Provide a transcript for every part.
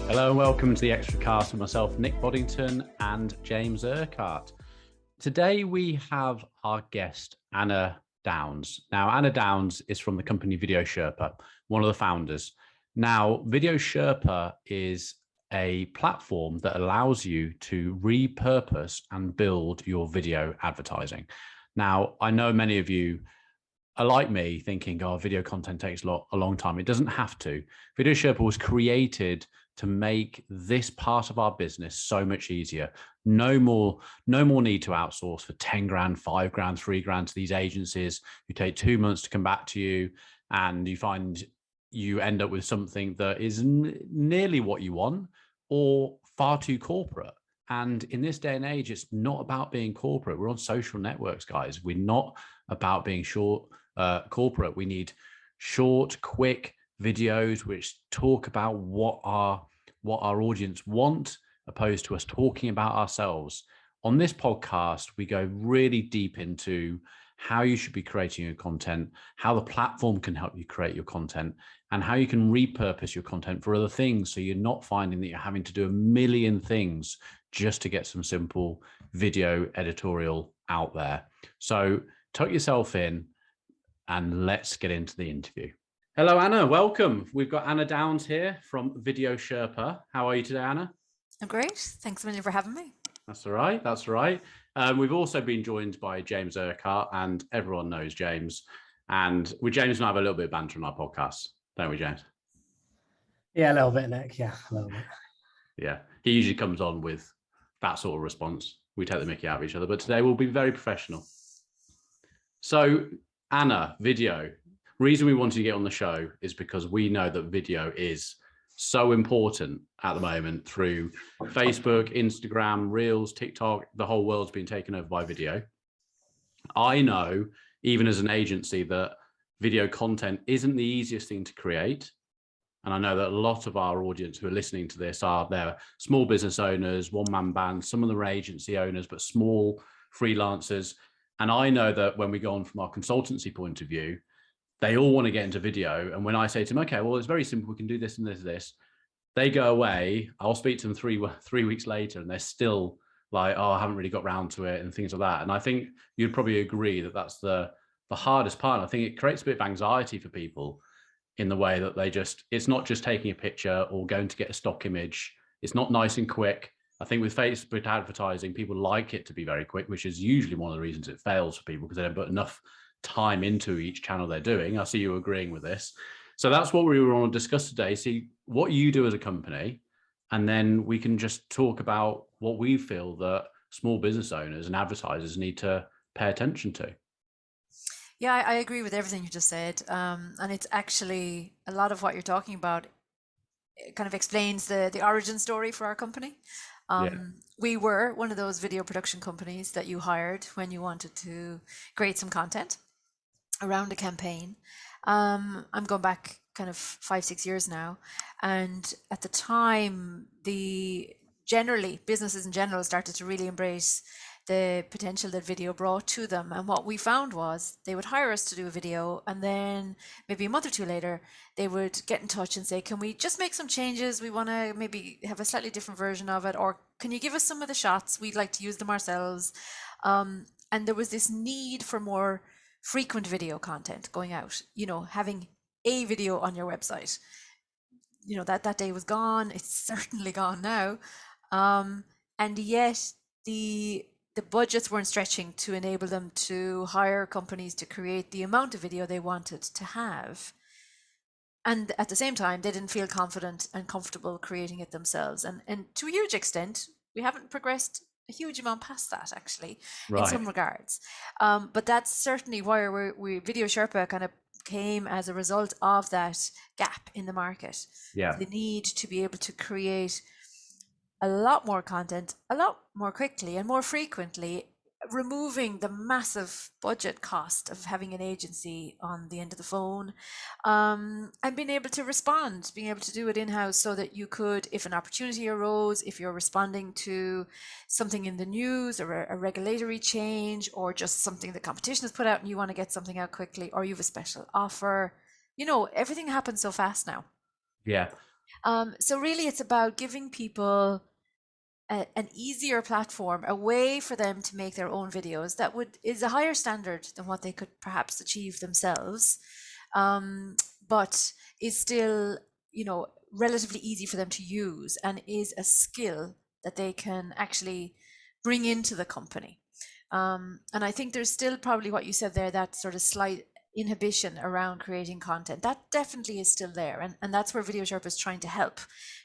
Hello and welcome to the Extracast with myself, Nick Boddington, and James Urquhart. Today we have our guest, Anna Downs. Now, Anna Downs is from the company Video Sherpa, one of the founders. Now, Video Sherpa is a platform that allows you to repurpose and build your video advertising. Now, I know many of you are like me thinking, oh, video content takes a long time. It doesn't have to. Video Sherpa was created to make this part of our business so much easier. No more need to outsource for 10 grand, 5 grand, 3 grand to these agencies who take 2 months to come back to you, and you find you end up with something that is nearly what you want or far too corporate. And in this day and age, it's not about being corporate. We're on social networks, guys. We're not about being corporate. We need short, quick videos which talk about what our audience want, opposed to us talking about ourselves. On this podcast, we go really deep into how you should be creating your content, how the platform can help you create your content, and how you can repurpose your content for other things, so you're not finding that you're having to do a million things just to get some simple video editorial out there. So tuck yourself in and let's get into the interview. Hello, Anna. Welcome. We've got Anna Downs here from Video Sherpa. How are you today, Anna? I'm great. Thanks a million for having me. That's all right. That's all right. We've also been joined by James Urquhart, and everyone knows James. And with James and I have a little bit of banter on our podcast, don't we, James? Yeah, a little bit, Nick. Yeah, a little bit. Yeah, he usually comes on with that sort of response. We take the mickey out of each other, but today we'll be very professional. So, Anna, video. Reason we wanted to get on the show is because we know that video is so important at the moment through Facebook, Instagram, Reels, TikTok. The whole world's been taken over by video. I know, even as an agency, that video content isn't the easiest thing to create. And I know that a lot of our audience who are listening to this they're small business owners, one-man bands, some of them are agency owners, but small freelancers. And I know that when we go on from our consultancy point of view, they all want to get into video. And when I say to them, okay, well, it's very simple. We can do this and this, they go away. I'll speak to them three weeks later, and they're still like, oh, I haven't really got round to it and things like that. And I think you'd probably agree that that's the hardest part. I think it creates a bit of anxiety for people in the way that it's not just taking a picture or going to get a stock image. It's not nice and quick. I think with Facebook advertising, people like it to be very quick, which is usually one of the reasons it fails for people, because they don't put enough time into each channel they're doing. I see you agreeing with this. So that's what we want to discuss today. See what you do as a company, and then we can just talk about what we feel that small business owners and advertisers need to pay attention to. Yeah, I agree with everything you just said. And it's actually a lot of what you're talking about. It kind of explains the origin story for our company. We were one of those video production companies that you hired when you wanted to create some content around a campaign. I'm going back kind of 5-6 years now, and at the time, businesses in general started to really embrace the potential that video brought to them. And what we found was they would hire us to do a video, and then maybe a month or two later, they would get in touch and say, can we just make some changes? We want to maybe have a slightly different version of it, or can you give us some of the shots? We'd like to use them ourselves. And there was this need for more frequent video content going out, having a video on your website. That day was gone. It's certainly gone now. And yet the budgets weren't stretching to enable them to hire companies to create the amount of video they wanted to have. And at the same time, they didn't feel confident and comfortable creating it themselves. And to a huge extent, we haven't progressed a huge amount past that, actually, in some regards. But that's certainly why we Video Sherpa kind of came as a result of that gap in the market. Yeah. The need to be able to create a lot more content, a lot more quickly and more frequently, removing the massive budget cost of having an agency on the end of the phone, and being able to respond, being able to do it in-house, so that you could, if an opportunity arose, if you're responding to something in the news or a regulatory change, or just something the competition has put out and you want to get something out quickly, or you have a special offer, everything happens so fast now. Yeah. So really it's about giving people an easier platform, a way for them to make their own videos that is a higher standard than what they could perhaps achieve themselves, but is still, relatively easy for them to use, and is a skill that they can actually bring into the company. And I think there's still probably what you said there, that sort of slight inhibition around creating content. That definitely is still there. And that's where Video Sherpa is trying to help,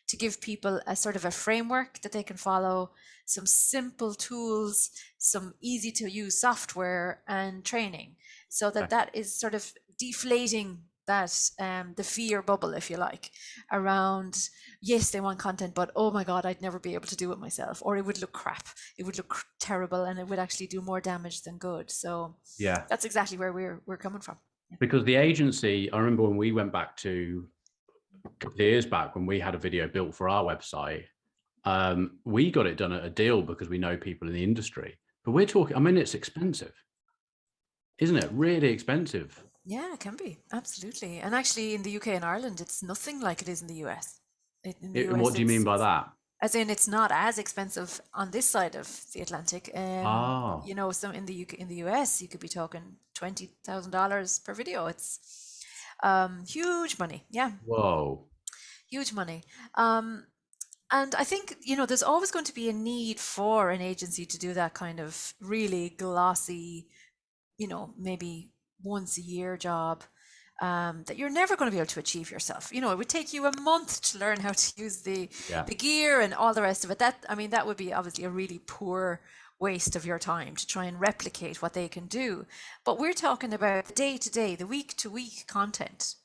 to give people a sort of a framework that they can follow, some simple tools, some easy to use software and training, so that that is sort of deflating that the fear bubble, if you like, around, yes, they want content, but oh my God, I'd never be able to do it myself, or it would look crap, it would look terrible, and it would actually do more damage than good. So yeah, that's exactly where we're coming from. Because the agency, I remember when we went back to a couple of years back, when we had a video built for our website, we got it done at a deal because we know people in the industry. But we're talking, I mean, it's expensive, isn't it? Really expensive. Yeah, it can be, absolutely. And actually in the UK and Ireland, it's nothing like it is in the US. In the US, What do you mean by that? as in, it's not as expensive on this side of the Atlantic. Oh, Some in the UK, in the US, you could be talking $20,000 per video. It's huge money. Yeah, whoa. huge money. And I think, there's always going to be a need for an agency to do that kind of really glossy, maybe once a year job, that you're never going to be able to achieve yourself. It would take you a month to learn how to use the gear and all the rest of it. That would be obviously a really poor waste of your time to try and replicate what they can do. But we're talking about the day-to-day, the week-to-week content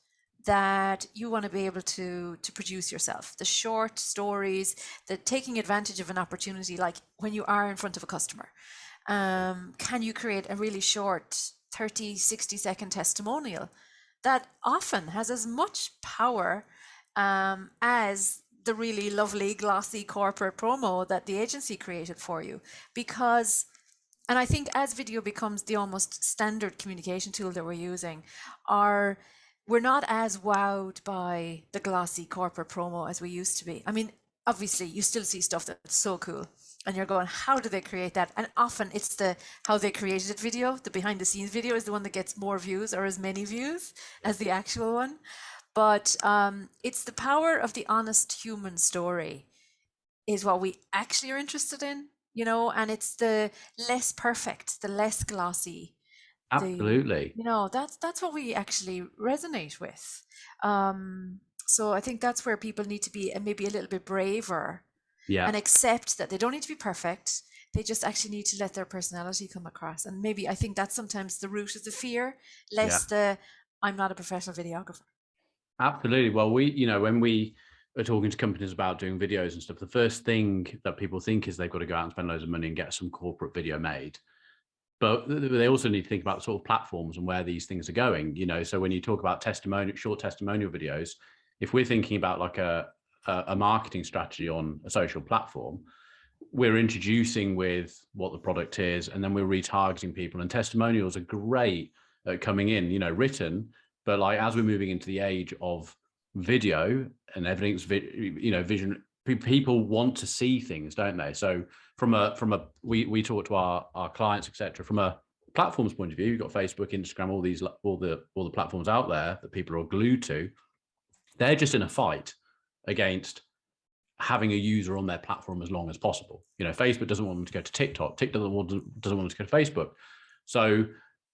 that you want to be able to produce yourself, the short stories, the taking advantage of an opportunity, like when you are in front of a customer. Can you create a really short 30, 60-second testimonial that often has as much power as the really lovely, glossy corporate promo that the agency created for you? And I think as video becomes the almost standard communication tool that we're using, we're not as wowed by the glossy corporate promo as we used to be. I mean, obviously, you still see stuff that's so cool, and you're going, how do they create that? And often it's how they created it video, the behind the scenes video, is the one that gets more views, or as many views as the actual one. But it's the power of the honest human story is what we actually are interested in, and it's the less perfect, the less glossy. Absolutely. That's what we actually resonate with. So I think that's where people need to be maybe a little bit braver, and accept that they don't need to be perfect. They just actually need to let their personality come across. And maybe I think that's sometimes the root of the fear, less I'm not a professional videographer. Absolutely. Well, when we are talking to companies about doing videos and stuff, the first thing that people think is they've got to go out and spend loads of money and get some corporate video made. But they also need to think about sort of platforms and where these things are going. So when you talk about short testimonial videos, if we're thinking about like a marketing strategy on a social platform, we're introducing with what the product is, and then we're retargeting people. And testimonials are great at coming in, written, but like as we're moving into the age of video and everything's vision, people want to see things, don't they? So we talk to our clients, etc. From a platform's point of view, you've got Facebook, Instagram, all the platforms out there that people are glued to. They're just in a fight against having a user on their platform as long as possible. Facebook doesn't want them to go to TikTok. TikTok doesn't want them to go to Facebook. So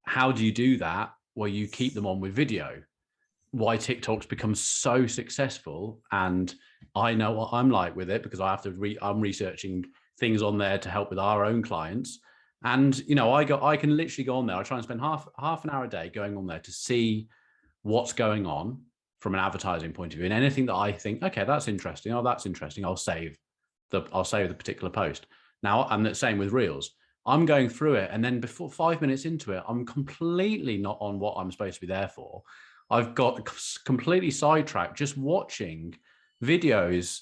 how do you do that? Well, you keep them on with video. Why TikTok's become so successful, and I know what I'm like with it because I have to I'm researching things on there to help with our own clients. And I can literally go on there. I try and spend half an hour a day going on there to see what's going on from an advertising point of view, and anything that I think, okay, that's interesting. Oh, that's interesting. I'll save the particular post. Now, and the same with Reels. I'm going through it, and then before 5 minutes into it, I'm completely not on what I'm supposed to be there for. I've got completely sidetracked just watching videos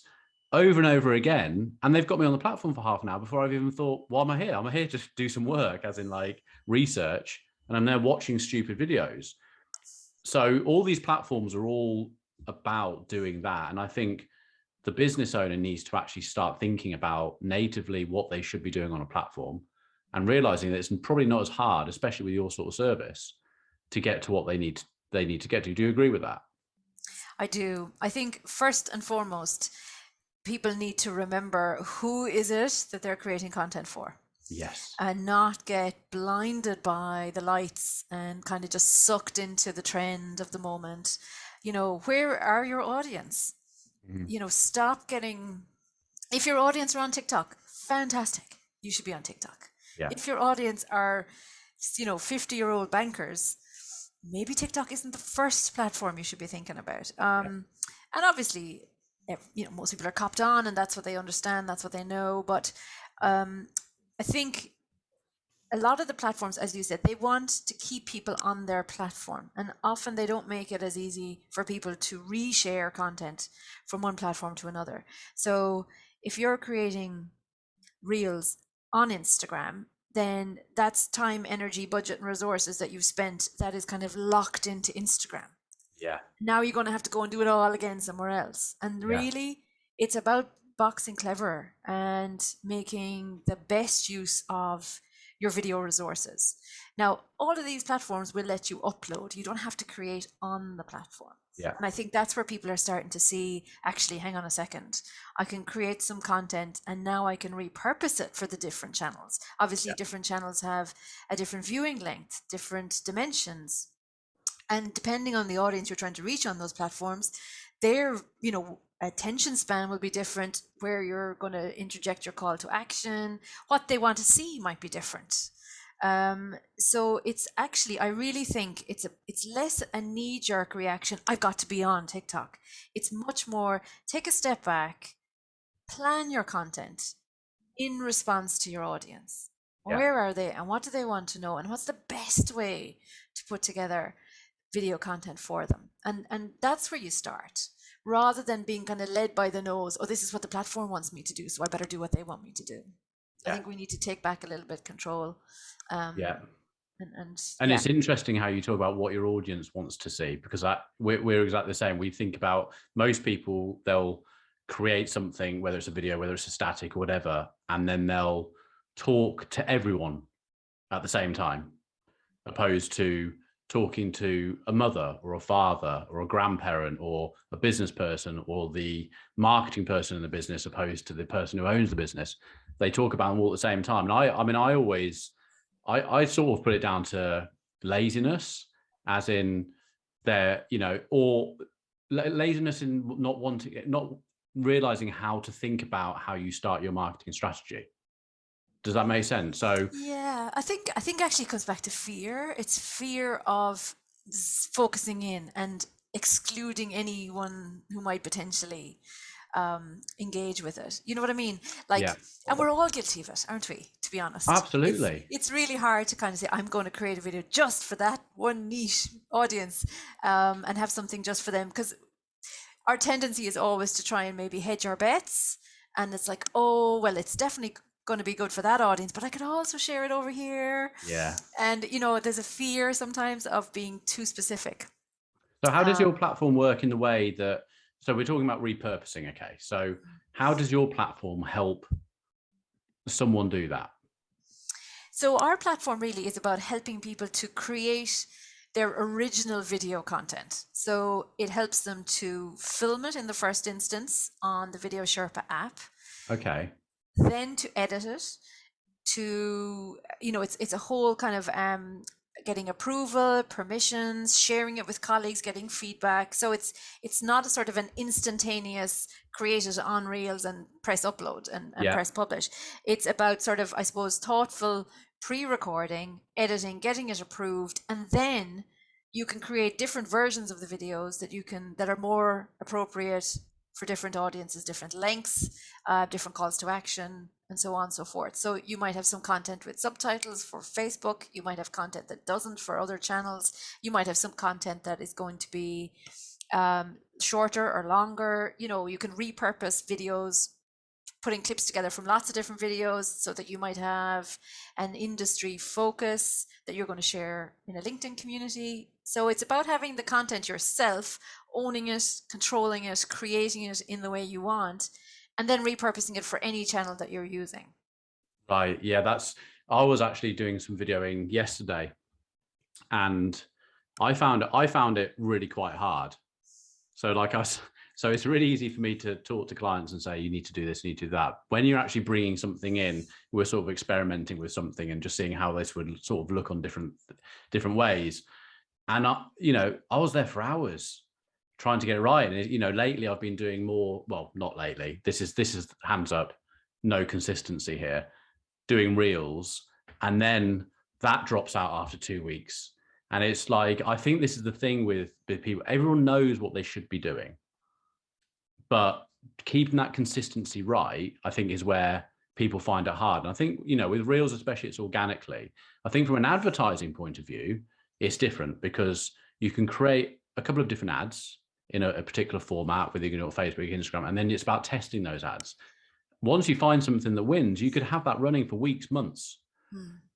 over and over again, and they've got me on the platform for half an hour before I've even thought, why am I here? I'm here to do some work, as in like research, and I'm there watching stupid videos. So all these platforms are all about doing that. And I think the business owner needs to actually start thinking about natively what they should be doing on a platform, and realizing that it's probably not as hard, especially with your sort of service, to get to what they need to get to. Do you agree with that? I do. I think first and foremost, people need to remember who is it that they're creating content for. Yes. And not get blinded by the lights and kind of just sucked into the trend of the moment. Where are your audience? Stop getting, if your audience are on TikTok, fantastic. You should be on TikTok. Yeah. If your audience are, 50-year-old bankers, maybe TikTok isn't the first platform you should be thinking about. And obviously, most people are copped on, and that's what they understand, that's what they know. But I think a lot of the platforms, as you said, they want to keep people on their platform, and often they don't make it as easy for people to reshare content from one platform to another. So if you're creating reels on Instagram, then that's time, energy, budget, and resources that you've spent that is kind of locked into Instagram. Yeah. Now you're going to have to go and do it all again somewhere else. And really, it's about boxing clever and making the best use of your video resources. Now, all of these platforms will let you upload. You don't have to create on the platform. Yeah. And I think that's where people are starting to see, actually, hang on a second, I can create some content and now I can repurpose it for the different channels. Obviously, different channels have a different viewing length, different dimensions. And depending on the audience you're trying to reach on those platforms, their, attention span will be different, where you're going to interject your call to action, what they want to see might be different. So it's actually, I really think it's less a knee-jerk reaction, I've got to be on TikTok. It's much more, take a step back, plan your content in response to your audience. Where are they and what do they want to know, and what's the best way to put together video content for them? And that's where you start, rather than being kind of led by the nose. Oh, this is what the platform wants me to do, so I better do what they want me to do. I think we need to take back a little bit control. And it's interesting how you talk about what your audience wants to see, because we're exactly the same. We think about, most people, they'll create something, whether it's a video, whether it's a static or whatever, and then they'll talk to everyone at the same time, opposed to talking to a mother or a father or a grandparent or a business person or the marketing person in the business, opposed to the person who owns the business. They talk about them all at the same time. And I sort of put it down to laziness, as in or laziness in not realizing how to think about how you start your marketing strategy. Does that make sense? So yeah, I think actually it comes back to fear. It's fear of focusing in and excluding anyone who might potentially engage with it. You know what I mean? And we're all guilty of it, aren't we? To be honest. Absolutely. It's really hard to kind of say, I'm going to create a video just for that one niche audience, and have something just for them, because our tendency is always to try and maybe hedge our bets. And it's like, oh, well, it's definitely going to be good for that audience, but I could also share it over here. Yeah. And, there's a fear sometimes of being too specific. So how does your platform work in the way that, so we're talking about repurposing. Okay. So how does your platform help someone do that? So our platform really is about helping people to create their original video content. So it helps them to film it in the first instance on the Video Sherpa app. Okay. Then to edit it, to, it's a whole kind of getting approval, permissions, sharing it with colleagues, getting feedback. So it's not a sort of an instantaneous create it on Reels and press upload and press publish. It's about sort of, I suppose, thoughtful pre-recording, editing, getting it approved, and then you can create different versions of the videos that are more appropriate for different audiences, different lengths, different calls to action, and so on and so forth. So you might have some content with subtitles for Facebook. You might have content that doesn't for other channels. You might have some content that is going to be shorter or longer. You can repurpose videos, putting clips together from lots of different videos, so that you might have an industry focus that you're going to share in a LinkedIn community. So it's about having the content yourself, owning it, controlling it, creating it in the way you want, and then repurposing it for any channel that you're using. Right. Yeah, I was actually doing some videoing yesterday, and I found it really quite hard. So so it's really easy for me to talk to clients and say, you need to do this, you need to do that. When you're actually bringing something in, we're sort of experimenting with something and just seeing how this would sort of look on different ways. And I was there for hours trying to get it right. And lately I've been doing more. Well, not lately. This is hands up, no consistency here. Doing reels, and then that drops out after 2 weeks. And it's like, I think this is the thing with people. Everyone knows what they should be doing, but keeping that consistency right, I think, is where people find it hard. And I think, with reels, especially, it's organically. I think from an advertising point of view, it's different, because you can create a couple of different ads in a particular format, whether you're going to Facebook, Instagram, and then it's about testing those ads. Once you find something that wins, you could have that running for weeks, months.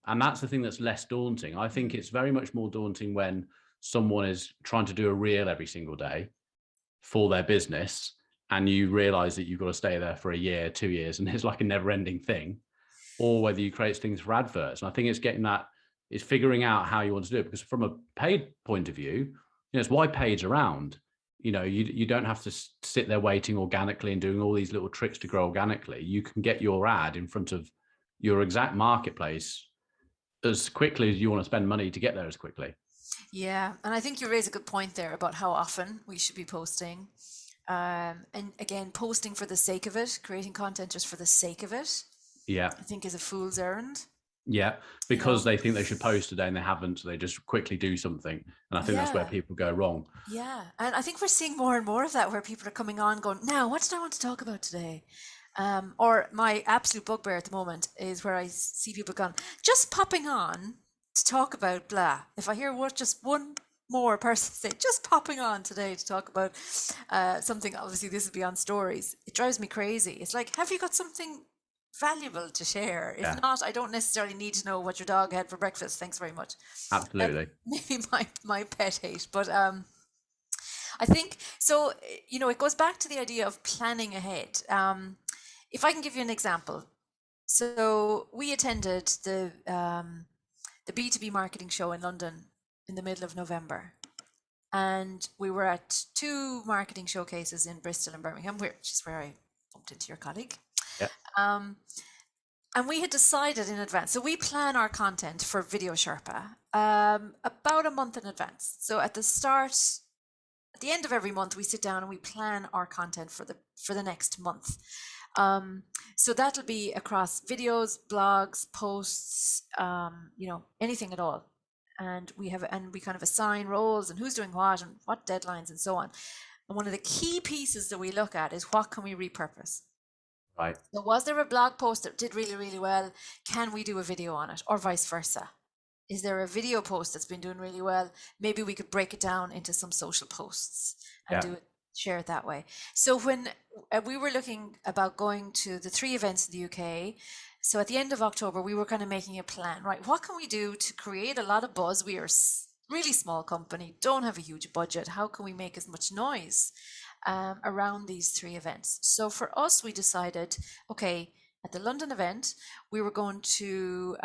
And that's the thing that's less daunting. I think it's very much more daunting when someone is trying to do a reel every single day for their business, and you realize that you've got to stay there for a year, 2 years, and it's like a never ending thing, or whether you create things for adverts. And I think it's figuring out how you want to do it, because from a paid point of view, it's why paid's around. You don't have to sit there waiting organically and doing all these little tricks to grow organically. You can get your ad in front of your exact marketplace as quickly as you want to spend money to get there as quickly. Yeah, and I think you raise a good point there about how often we should be posting. And again, posting for the sake of it, creating content just for the sake of it, I think is a fool's errand. Yeah, because they think they should post today and they haven't, so they just quickly do something. And I think that's where people go wrong. Yeah, and I think we're seeing more and more of that, where people are coming on going, now, what did I want to talk about today? Or my absolute bugbear at the moment is where I see people going, just popping on to talk about blah. If I hear just one more person say, just popping on today to talk about something, obviously this will be on stories, it drives me crazy. It's like, have you got something valuable to share? If not, I don't necessarily need to know what your dog had for breakfast. Thanks very much. Absolutely. Maybe my pet hate, but I think so. It goes back to the idea of planning ahead. If I can give you an example, so we attended the B2B marketing show in London in the middle of November, and we were at 2 marketing showcases in Bristol and Birmingham, which is where I bumped into your colleague. Yeah. And we had decided in advance. So we plan our content for Video Sherpa about a month in advance. So at the end of every month, we sit down and we plan our content for the next month. So that'll be across videos, blogs, posts, anything at all. And we kind of assign roles and who's doing what and what deadlines and so on. And one of the key pieces that we look at is, what can we repurpose? Right. So was there a blog post that did really, really well? Can we do a video on it, or vice versa? Is there a video post that's been doing really well? Maybe we could break it down into some social posts and share it that way. So when we were looking about going to the 3 events in the UK, so at the end of October, we were kind of making a plan, right? What can we do to create a lot of buzz? We are a really small company, don't have a huge budget. How can we make as much noise around these 3 events? So for us, we decided, okay, at the London event, we were going to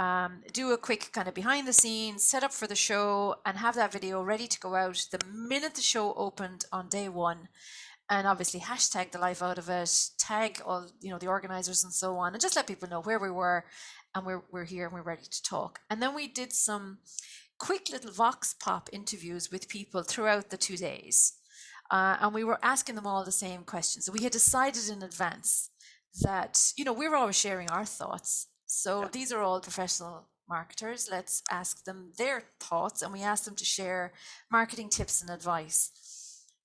do a quick kind of behind the scenes, set up for the show, and have that video ready to go out the minute the show opened on day 1. And obviously hashtag the life out of it, tag all, the organizers and so on, and just let people know where we were, and we're here and we're ready to talk. And then we did some quick little vox pop interviews with people throughout the 2 days. And we were asking them all the same questions. So we had decided in advance that, we were always sharing our thoughts. So these are all professional marketers. Let's ask them their thoughts. And we asked them to share marketing tips and advice.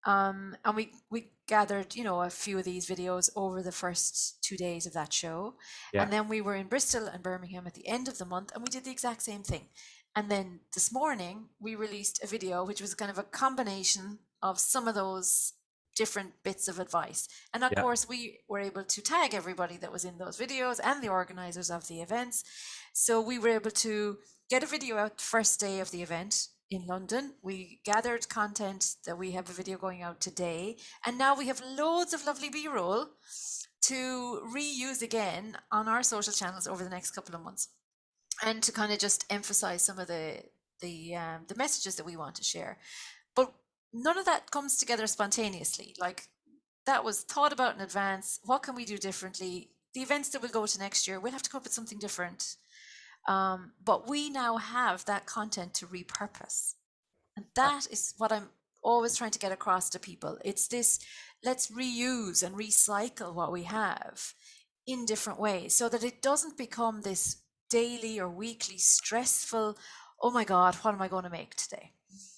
And we gathered, a few of these videos over the first 2 days of that show. Yeah. And then we were in Bristol and Birmingham at the end of the month, and we did the exact same thing. And then this morning, we released a video, which was kind of a combination of some of those different bits of advice. And of course, we were able to tag everybody that was in those videos and the organizers of the events. So we were able to get a video out the first day of the event, in London. We gathered content that we have a video going out today, and now we have loads of lovely B-roll to reuse again on our social channels over the next couple of months, and to kind of just emphasize some of the messages that we want to share. But none of that comes together spontaneously. Like, that was thought about in advance. What can we do differently? The events that we'll go to next year, we'll have to come up with something different. But we now have that content to repurpose. And that is what I'm always trying to get across to people. It's this, let's reuse and recycle what we have in different ways so that it doesn't become this daily or weekly stressful, oh my God, what am I going to make today?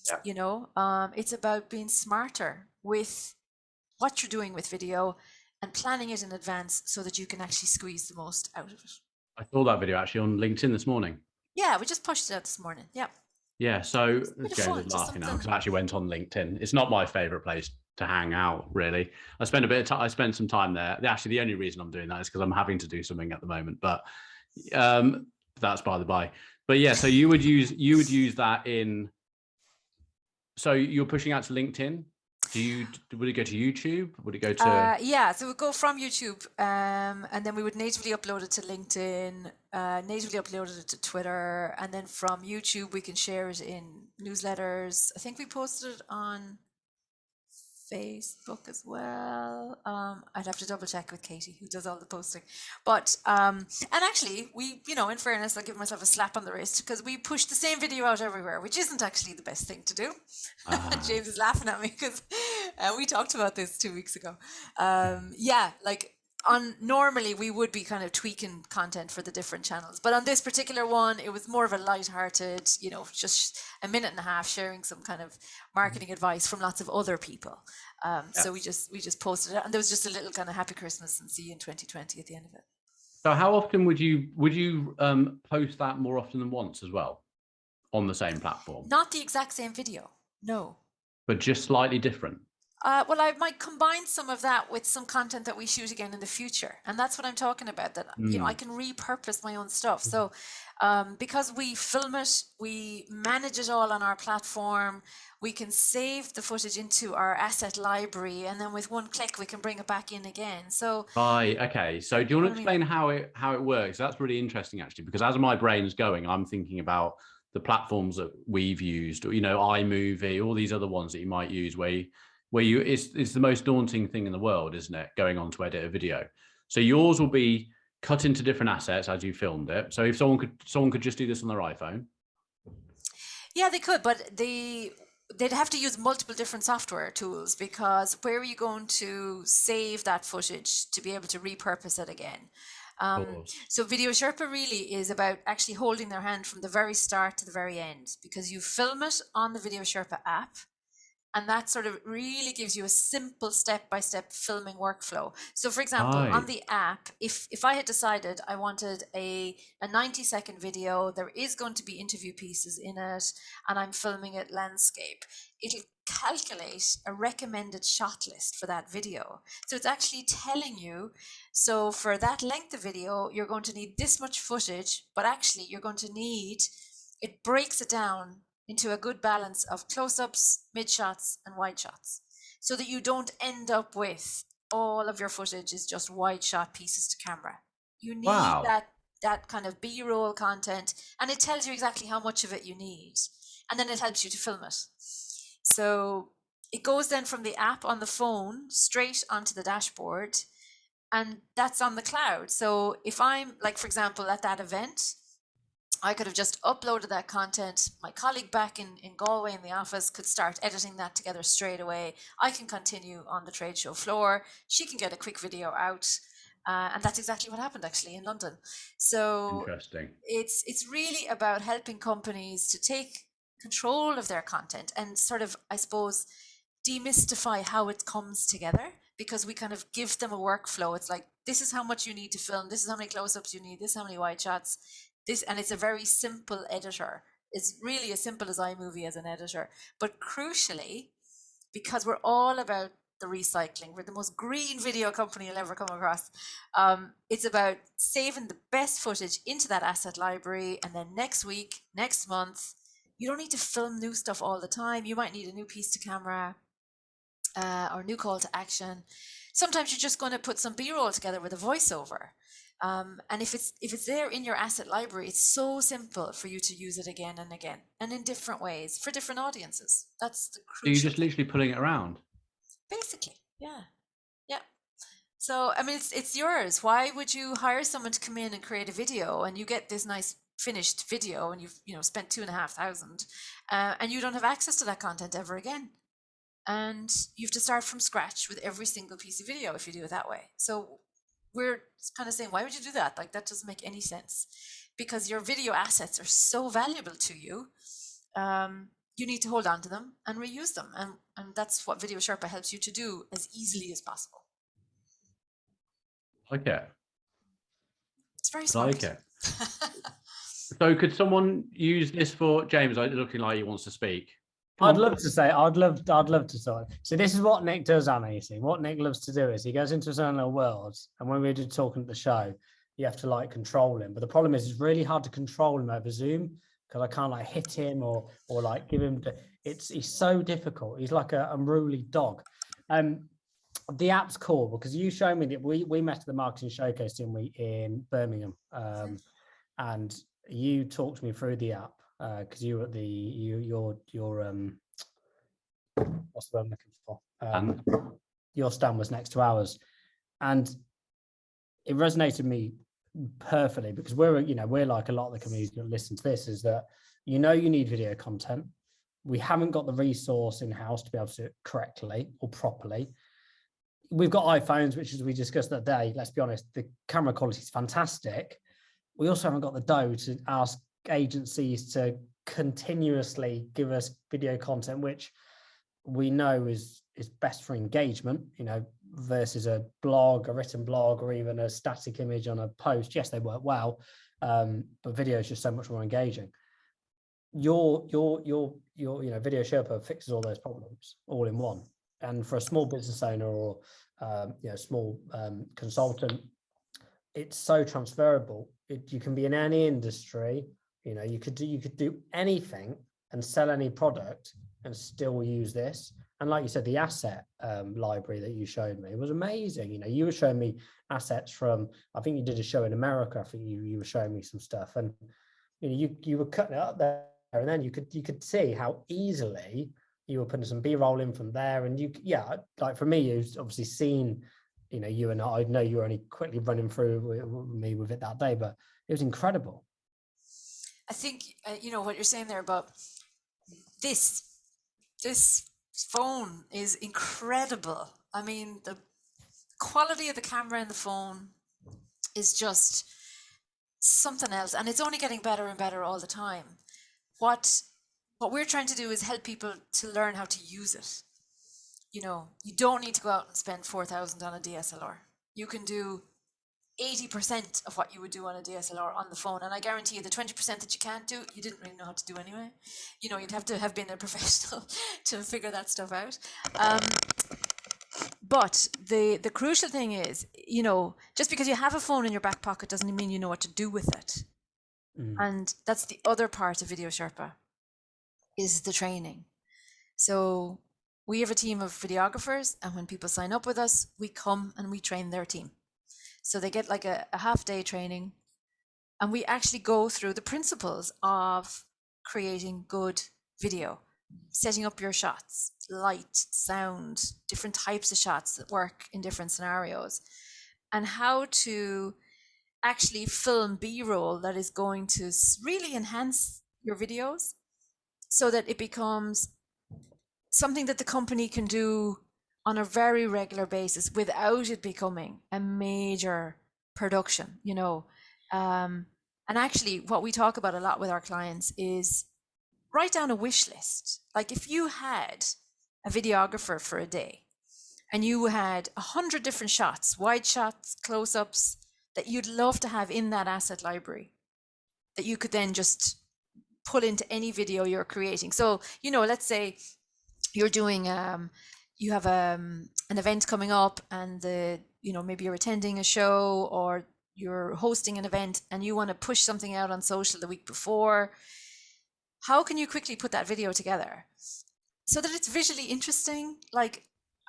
Yeah. You know, it's about being smarter with what you're doing with video and planning it in advance so that you can actually squeeze the most out of it. I saw that video actually on LinkedIn this morning. Yeah, we just pushed it out this morning. Yeah. Yeah, so James is laughing now because I actually went on LinkedIn. It's not my favorite place to hang out, really. I spent some time there. Actually, the only reason I'm doing that is because I'm having to do something at the moment, but that's by the by. But yeah, so you would use that in. So you're pushing out to LinkedIn. Would it go to YouTube? Would it go to? Yeah, so it would go from YouTube, and then we would natively upload it to LinkedIn, natively uploaded it to Twitter, and then from YouTube we can share it in newsletters. I think we posted it on Facebook as well. I'd have to double check with Katie, who does all the posting. But and actually, we, you know, in fairness, I'll give myself a slap on the wrist because we push the same video out everywhere, which isn't actually the best thing to do. James is laughing at me because we talked about this 2 weeks ago. Yeah, like normally we would be kind of tweaking content for the different channels, but on this particular one it was more of a light-hearted, you know, just a minute and a half sharing some kind of marketing advice from lots of other people. So we just posted it, and there was just a little kind of happy Christmas and see you in 2020 at the end of it. So how often would you post that more often than once as well on the same platform? Not the exact same video, no, but just slightly different. Well, I might combine some of that with some content that we shoot again in the future. And that's what I'm talking about, that, you know, I can repurpose my own stuff. So because we film it, we manage it all on our platform, we can save the footage into our asset library, and then with one click, we can bring it back in again. So, right, okay. So do you want to explain how it works? That's really interesting, actually, because as my brain's going, I'm thinking about the platforms that we've used, or, you know, iMovie, all these other ones that you might use where it's the most daunting thing in the world, isn't it? Going on to edit a video. So yours will be cut into different assets as you filmed it. So if someone could just do this on their iPhone. Yeah, they could, but they'd have to use multiple different software tools, because where are you going to save that footage to be able to repurpose it again? So Video Sherpa really is about actually holding their hand from the very start to the very end, because you film it on the Video Sherpa app. And that sort of really gives you a simple step-by-step filming workflow. So for example, on the app, if I had decided I wanted a 90-second video, there is going to be interview pieces in it, and I'm filming it landscape, it'll calculate a recommended shot list for that video. So it's actually telling you, so for that length of video, you're going to need this much footage, but actually you're going to need, it breaks it down into a good balance of close-ups, mid-shots, and wide shots, so that you don't end up with all of your footage is just wide shot pieces to camera. You need that kind of B-roll content, and it tells you exactly how much of it you need, and then it helps you to film it. So it goes then from the app on the phone straight onto the dashboard, and that's on the cloud. So if I'm, like, for example, at that event, I could have just uploaded that content. My colleague back in Galway in the office could start editing that together straight away. I can continue on the trade show floor. She can get a quick video out. And that's exactly what happened actually in London. So interesting. It's really about helping companies to take control of their content and sort of, I suppose, demystify how it comes together, because we kind of give them a workflow. It's like, this is how much you need to film. This is how many close-ups you need. This is how many wide shots. And it's a very simple editor. It's really as simple as iMovie as an editor. But crucially, because we're all about the recycling, we're the most green video company you'll ever come across. It's about saving the best footage into that asset library, and then next week, next month, You don't need to film new stuff all the time. You might need a new piece to camera or new call to action. Sometimes you're just going to put some B-roll together with a voiceover. And if it's there in your asset library, it's so simple for you to use it again and again and in different ways for different audiences. That's the crucial. So you're just literally pulling it around? Basically, yeah. Yeah. So, I mean, it's yours. Why would you hire someone to come in and create a video and you get this nice finished video and you've spent $2,500 and you don't have access to that content ever again? And you have to start from scratch with every single piece of video if you do it that way. So we're kind of saying, why would you do that? Like, that doesn't make any sense, because your video assets are so valuable to you. You need to hold on to them and reuse them. And that's what Video Sherpa helps you to do as easily as possible. Okay. It's very smart. Okay. So could someone use this for James? Looking like he wants to speak. I'd love to talk. So this is what Nick does, Anna. You see, what Nick loves to do is he goes into his own little world, and when we're just talking at the show, you have to like control him. But the problem is, it's really hard to control him over Zoom because I can't like hit him or like give him. He's so difficult. He's like a unruly dog. The app's cool because you showed me that we met at the marketing showcase, didn't we, in Birmingham, and you talked me through the app. Because you were at your what's the word I'm looking for? Your stand was next to ours, and it resonated with me perfectly because we're like a lot of the communities that listen to this is that you need video content. We haven't got the resource in house to be able to do it correctly or properly. We've got iPhones, which, as we discussed that day, let's be honest, the camera quality is fantastic. We also haven't got the dough to ask agencies to continuously give us video content, which we know is best for engagement, versus a blog, a written blog, or even a static image on a post. Yes, they work well, but video is just so much more engaging. Your Video Sherpa fixes all those problems all in one. And for a small business owner or small consultant, it's so transferable. You can be in any industry. You could do anything and sell any product and still use this. And like you said, the asset library that you showed me was amazing. You were showing me assets from, I think you did a show in America. I think you were showing me some stuff, and you were cutting it up there, and then you could see how easily you were putting some B-roll in from there. And like for me, you've obviously seen, you and I know you were only quickly running through with me with it that day, but it was incredible. I think, what you're saying there about this phone is incredible. I mean, the quality of the camera in the phone is just something else, and it's only getting better and better all the time. What we're trying to do is help people to learn how to use it. You don't need to go out and spend $4,000 on a DSLR. You can do 80% of what you would do on a DSLR on the phone. And I guarantee you the 20% that you can't do, you didn't really know how to do anyway. You'd have to have been a professional to figure that stuff out. But the crucial thing is, just because you have a phone in your back pocket doesn't mean you know what to do with it. And that's the other part of Video Sherpa, is the training. So we have a team of videographers, and when people sign up with us, we come and we train their team. So they get like a half-day training, and we actually go through the principles of creating good video, setting up your shots, light, sound, different types of shots that work in different scenarios, and how to actually film B-roll that is going to really enhance your videos so that it becomes something that the company can do on a very regular basis without it becoming a major production, and actually what we talk about a lot with our clients is write down a wish list. Like, if you had a videographer for a day and you had 100 different shots, wide shots, close-ups, that you'd love to have in that asset library that you could then just put into any video you're creating. So, let's say you're doing you have an event coming up, and maybe you're attending a show or you're hosting an event and you want to push something out on social the week before. how can you quickly put that video together so that it's visually interesting? Like,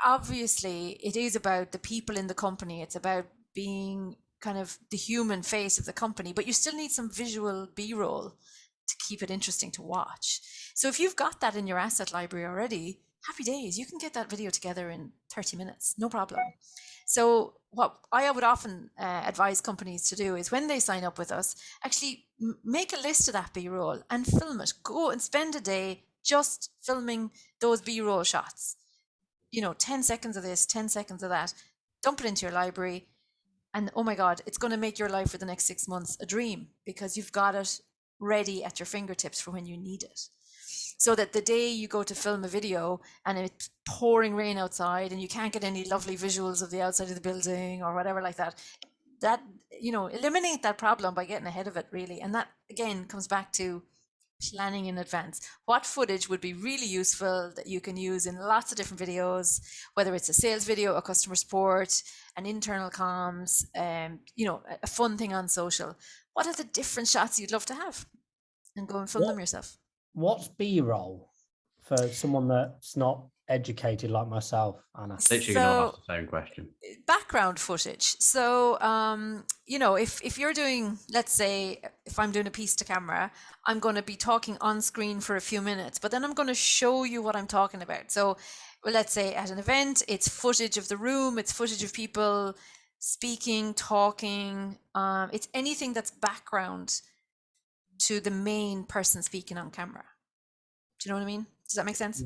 obviously it is about the people in the company. It's about being kind of the human face of the company, but you still need some visual B-roll to keep it interesting to watch. So if you've got that in your asset library already, happy days, you can get that video together in 30 minutes, no problem. So what I would often advise companies to do is when they sign up with us, actually make a list of that B-roll and film it. Go and spend a day just filming those B-roll shots. 10 seconds of this, 10 seconds of that, dump it into your library. And oh my God, it's going to make your life for the next 6 months a dream, because you've got it ready at your fingertips for when you need it. So that the day you go to film a video and it's pouring rain outside and you can't get any lovely visuals of the outside of the building or whatever like that, eliminate that problem by getting ahead of it, really. And that, again, comes back to planning in advance. What footage would be really useful that you can use in lots of different videos, whether it's a sales video, a customer support, an internal comms, a fun thing on social. What are the different shots you'd love to have? And go and film them yourself. What's B-roll for someone that's not educated like myself, Anna? Literally going to ask the same question. Background footage. So, if you're doing, let's say, if I'm doing a piece to camera, I'm going to be talking on screen for a few minutes, but then I'm going to show you what I'm talking about. So, let's say at an event, it's footage of the room, it's footage of people speaking, talking. It's anything that's background to the main person speaking on camera. Do you know what I mean? Does that make sense?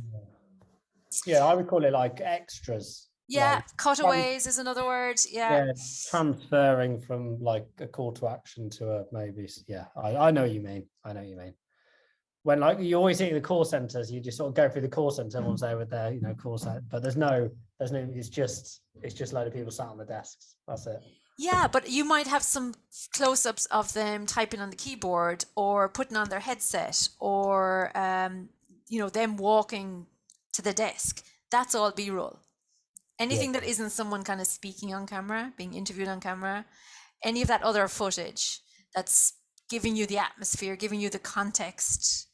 Yeah, I would call it like extras. Yeah, like cutaways is another word. Yeah, transferring from like a call to action to a maybe. Yeah, I know what you mean. When like you always see the call centers, you just sort of go through the call center, everyone's there with their call center, but there's no. It's just a load of people sat on the desks. That's it. Yeah, but you might have some close-ups of them typing on the keyboard or putting on their headset or, them walking to the desk. That's all B-roll. Anything that isn't someone kind of speaking on camera, being interviewed on camera, any of that other footage that's giving you the atmosphere, giving you the context,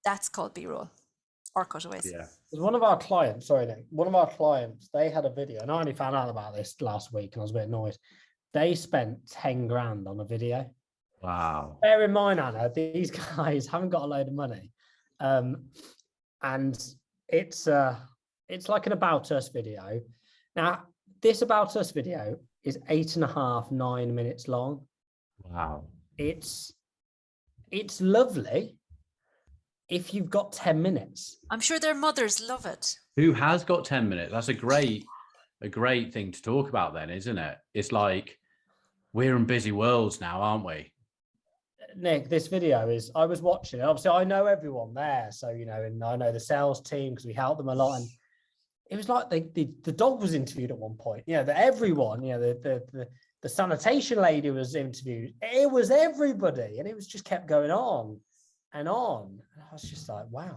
that's called B-roll or cutaways. Yeah. One of our clients, sorry, Nick, they had a video, and I only found out about this last week and I was a bit annoyed. They spent 10 grand on a video. Wow. Bear in mind, Anna, these guys haven't got a load of money. And it's like an About Us video. Now, this About Us video is 9 minutes long. Wow. It's lovely if you've got 10 minutes. I'm sure their mothers love it. Who has got 10 minutes? That's a great thing to talk about then, isn't it? It's like, we're in busy worlds now, aren't we? Nick, this video I was watching it. Obviously, I know everyone there. So, and I know the sales team because we help them a lot. And it was like the dog was interviewed at one point. Everyone, the sanitation lady was interviewed. It was everybody. And it was just kept going on and on. And I was just like, wow.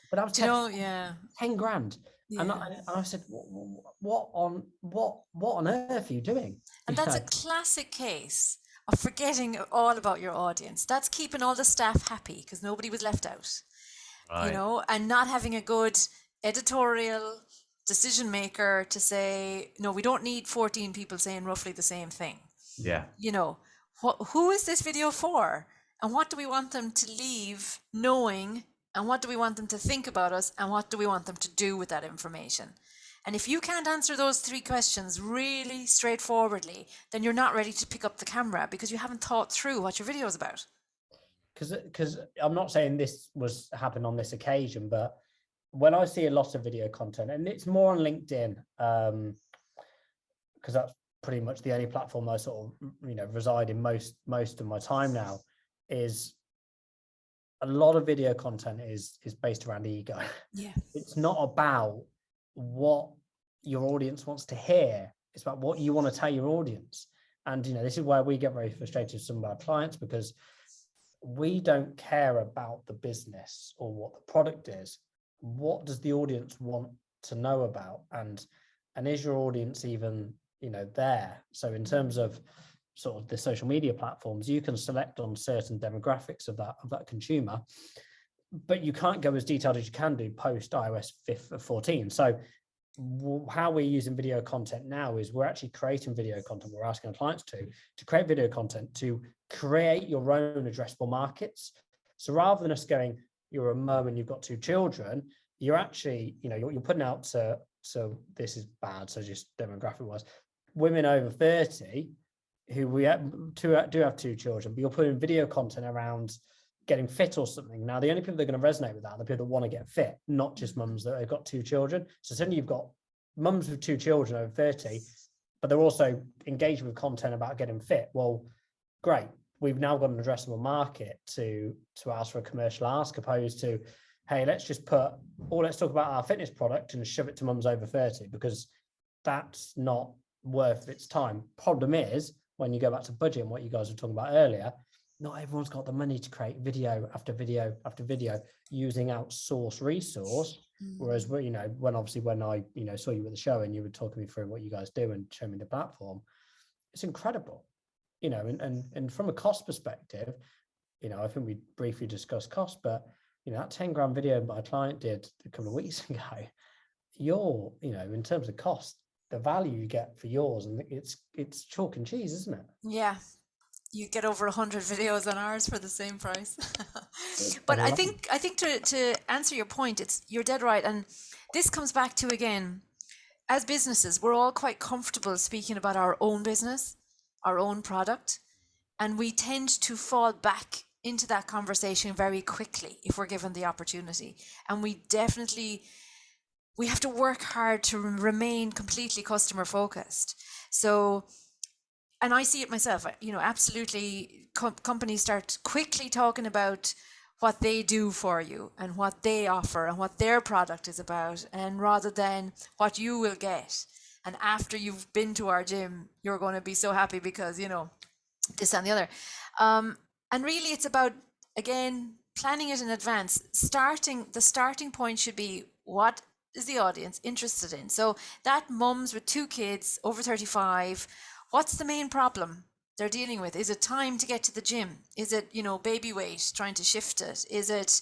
But I was 10 grand. Yeah. And I said, what on earth are you doing? And that's a classic case of forgetting all about your audience. That's keeping all the staff happy because nobody was left out, right. And not having a good editorial decision maker to say, no, we don't need 14 people saying roughly the same thing. Yeah. Who is this video for? And what do we want them to leave knowing? And what do we want them to think about us? And what do we want them to do with that information? And if you can't answer those 3 questions really straightforwardly, then you're not ready to pick up the camera because you haven't thought through what your video is about. Because I'm not saying this happened on this occasion, but when I see a lot of video content, and it's more on LinkedIn, because that's pretty much the only platform I sort of reside in most of my time now, is a lot of video content is based around ego. Yeah. It's not about what your audience wants to hear. It's about what you want to tell your audience. And this is where we get very frustrated with some of our clients, because we don't care about the business or what the product is. What does the audience want to know about? And is your audience even there? So in terms of sort of the social media platforms, you can select on certain demographics of that consumer. but you can't go as detailed as you can do post iOS 14. So how we're using video content now is we're actually creating video content. We're asking our clients to create video content, to create your own addressable markets. So rather than us going, you're a mum and you've got 2 children, you're actually, you're putting out to, so this is bad, so just demographic wise, women over 30 who do have 2 children, but you're putting video content around getting fit or something. Now, the only people that are going to resonate with that are the people that want to get fit, not just mums that have got 2 children. So suddenly you've got mums with 2 children over 30, but they're also engaged with content about getting fit. Well, great. We've now got an addressable market to ask for a commercial ask, opposed to, hey, let's talk about our fitness product and shove it to mums over 30, because that's not worth its time. Problem is, when you go back to budget and what you guys were talking about earlier, not everyone's got the money to create video after video after video using outsourced resource. Whereas, when I saw you at the show and you were talking me through what you guys do and showing me the platform, it's incredible, and from a cost perspective, I think we briefly discussed cost, but that 10 grand video my client did a couple of weeks ago, in terms of cost, the value you get for yours, and it's chalk and cheese, isn't it? Yeah. You get over 100 videos on ours for the same price. But I think to answer your point, you're dead right. And this comes back to, again, as businesses, we're all quite comfortable speaking about our own business, our own product, and we tend to fall back into that conversation very quickly if we're given the opportunity. And we have to work hard to remain completely customer focused. So, and I see it myself, absolutely, companies start quickly talking about what they do for you and what they offer and what their product is about, and rather than what you will get. And after you've been to our gym, you're going to be so happy because, this and the other. And really it's about, again, planning it in advance. The starting point should be, what is the audience interested in? So that mums with 2 kids over 35, what's the main problem they're dealing with? Is it time to get to the gym? Is it, baby weight, trying to shift it? Is it,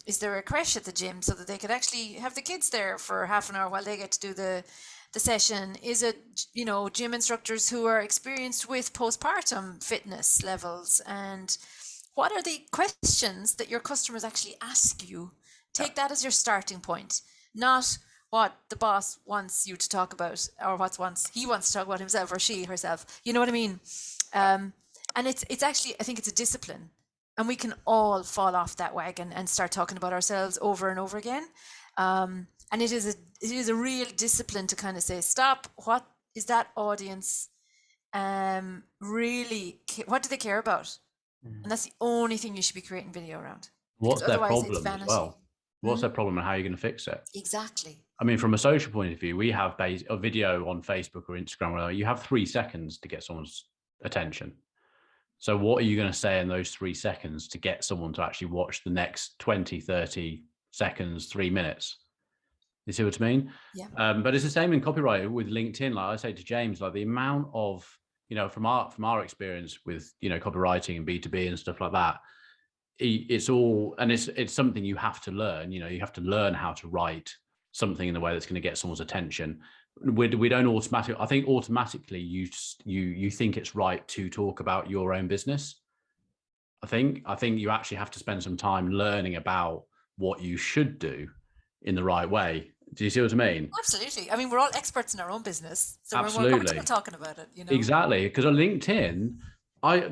is there a creche at the gym so that they could actually have the kids there for half an hour while they get to do the session? Is it, gym instructors who are experienced with postpartum fitness levels? And what are the questions that your customers actually ask you? Take that as your starting point, not what the boss wants you to talk about, or he wants to talk about himself or she herself. You know what I mean? And it's actually, I think it's a discipline, and we can all fall off that wagon and start talking about ourselves over and over again. And it is a real discipline to kind of say, stop. What is that audience really? What do they care about? And that's the only thing you should be creating video around. What's their problem as well? What's their problem and how are you going to fix it? Exactly. I mean, from a social point of view, we have a video on Facebook or Instagram where you have 3 seconds to get someone's attention. So what are you going to say in those 3 seconds to get someone to actually watch the next 20, 30 seconds, 3 minutes? You see what I mean? Yeah. But it's the same in copyright with LinkedIn. Like I say to James, like the amount of, from our experience with, copywriting and B2B and stuff like that, it's all, and it's something you have to learn. You have to learn how to write something in the way that's going to get someone's attention. We don't automatically, I think automatically you think it's right to talk about your own business. I think you actually have to spend some time learning about what you should do in the right way. Do you see what I mean? Absolutely. I mean, we're all experts in our own business, so Absolutely. we're comfortable talking about it. Exactly, because on LinkedIn,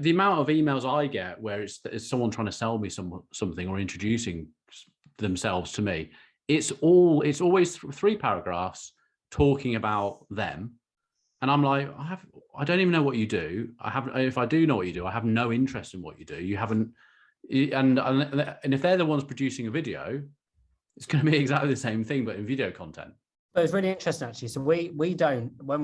the amount of emails I get where it's someone trying to sell me something or introducing themselves to me, it's always 3 paragraphs talking about them, and I'm like, I don't even know what you do. If I do know what you do, I have no interest in what you do. You haven't, and if they're the ones producing a video, it's going to be exactly the same thing, but in video content. But it's really interesting, actually. So we don't, when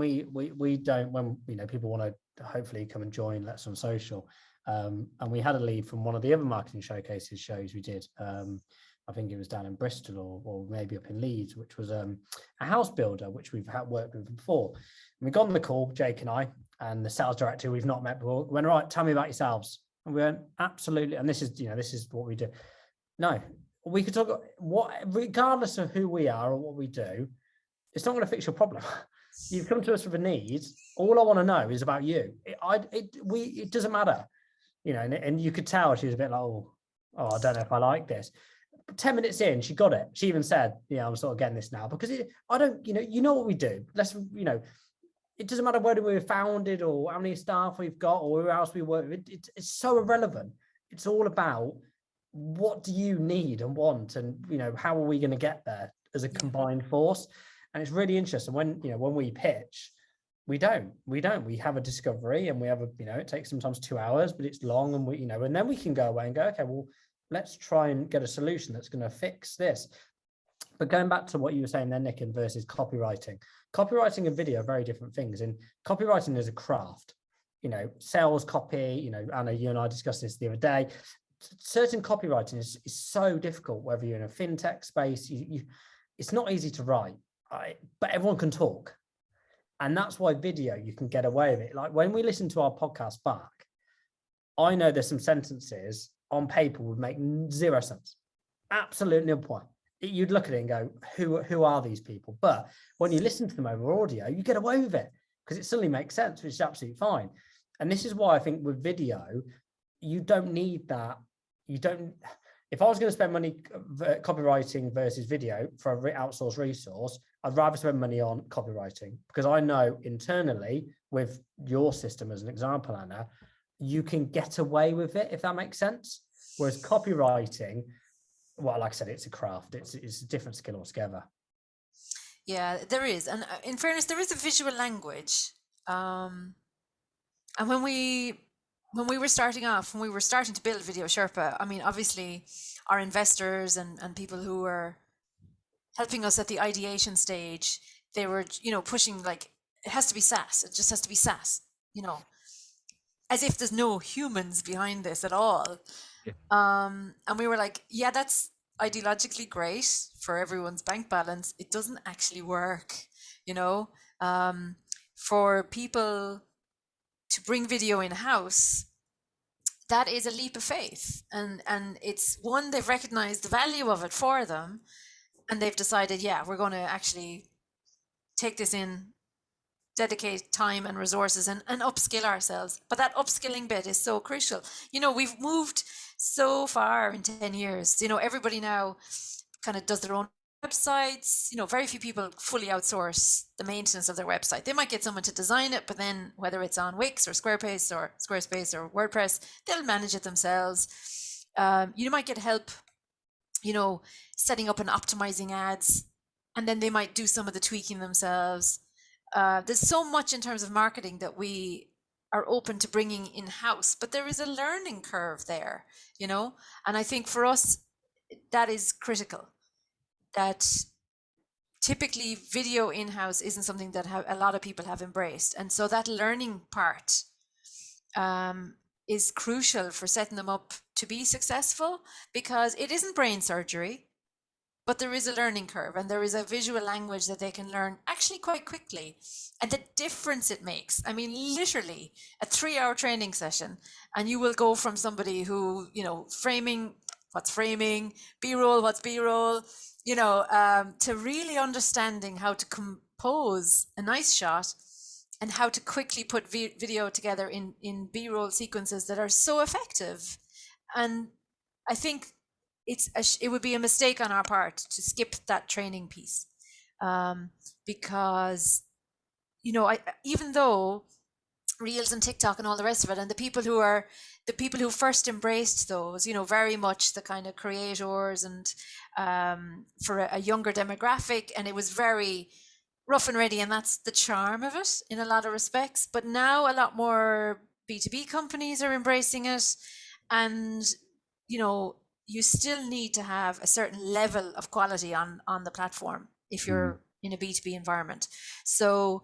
people want to hopefully come and join Let's on Social, and we had a lead from one of the other marketing showcases shows we did. I think it was down in Bristol or maybe up in Leeds, which was a house builder, which we've worked with before. And we got on the call, Jake and I, and the sales director we've not met before, went, right, tell me about yourselves. And we went, absolutely. And this is what we do. No, we could talk regardless of who we are or what we do, it's not going to fix your problem. You've come to us with a need. All I want to know is about you. It doesn't matter, you know, and you could tell she was a bit like, oh, I don't know if I like this. 10 minutes in, she got it. She even said, I'm sort of getting this now because I don't, you know what we do. It doesn't matter whether we were founded or how many staff we've got or who else we work with. It's so irrelevant. It's all about what do you need and want, and how are we going to get there as a combined force. And it's really interesting when we pitch, we have a discovery, and we have it takes sometimes 2 hours, but it's long, and and then we can go away and go, okay, well, let's try and get a solution that's going to fix this. But going back to what you were saying there, Nick, and versus copywriting and video are very different things. And copywriting is a craft, sales copy, Anna, you and I discussed this the other day. Certain copywriting is so difficult, whether you're in a fintech space, it's not easy to write, but everyone can talk. And that's why video, you can get away with it. Like when we listen to our podcast back, I know there's some sentences on paper would make zero sense. Absolute nil point. You'd look at it and go, who are these people? But when you listen to them over audio, you get away with it because it suddenly makes sense, which is absolutely fine. And this is why I think with video, you don't need that. If I was going to spend money copywriting versus video for an outsourced resource, I'd rather spend money on copywriting, because I know internally with your system, as an example, Anna, you can get away with it, if that makes sense. Whereas copywriting, well, like I said, it's a craft. It's a different skill altogether. Yeah, there is. And in fairness, there is a visual language. And when we were starting off, when we were starting to build Video Sherpa, I mean, obviously our investors and people who were helping us at the ideation stage, they were, pushing like, it has to be SaaS. It just has to be SaaS, as if there's no humans behind this at all. Yeah. And we were like, yeah, that's ideologically great for everyone's bank balance. It doesn't actually work, for people to bring video in-house. That is a leap of faith. And it's one, they've recognized the value of it for them. And they've decided, yeah, we're going to actually take this in, dedicate time and resources and upskill ourselves. But that upskilling bit is so crucial. We've moved so far in 10 years. Everybody now kind of does their own websites. Very few people fully outsource the maintenance of their website. They might get someone to design it, but then whether it's on Wix or Squarespace or WordPress, they'll manage it themselves. You might get help, setting up and optimizing ads, and then they might do some of the tweaking themselves. There's so much in terms of marketing that we are open to bringing in-house, but there is a learning curve there, and I think for us, that is critical. That typically video in-house isn't something that a lot of people have embraced. And so that learning part is crucial for setting them up to be successful, because it isn't brain surgery, but there is a learning curve and there is a visual language that they can learn actually quite quickly. And the difference it makes, I mean, literally a 3-hour training session, and you will go from somebody who, framing, what's framing, B-roll, what's B-roll, to really understanding how to compose a nice shot and how to quickly put video together in B-roll sequences that are so effective. And I think it would be a mistake on our part to skip that training piece, because, even though Reels and TikTok and all the rest of it, and the people who first embraced those, very much the kind of creators and for a younger demographic, and it was very rough and ready, and that's the charm of it in a lot of respects. But now a lot more B2B companies are embracing it, and you still need to have a certain level of quality on the platform if you're in a B2B environment. So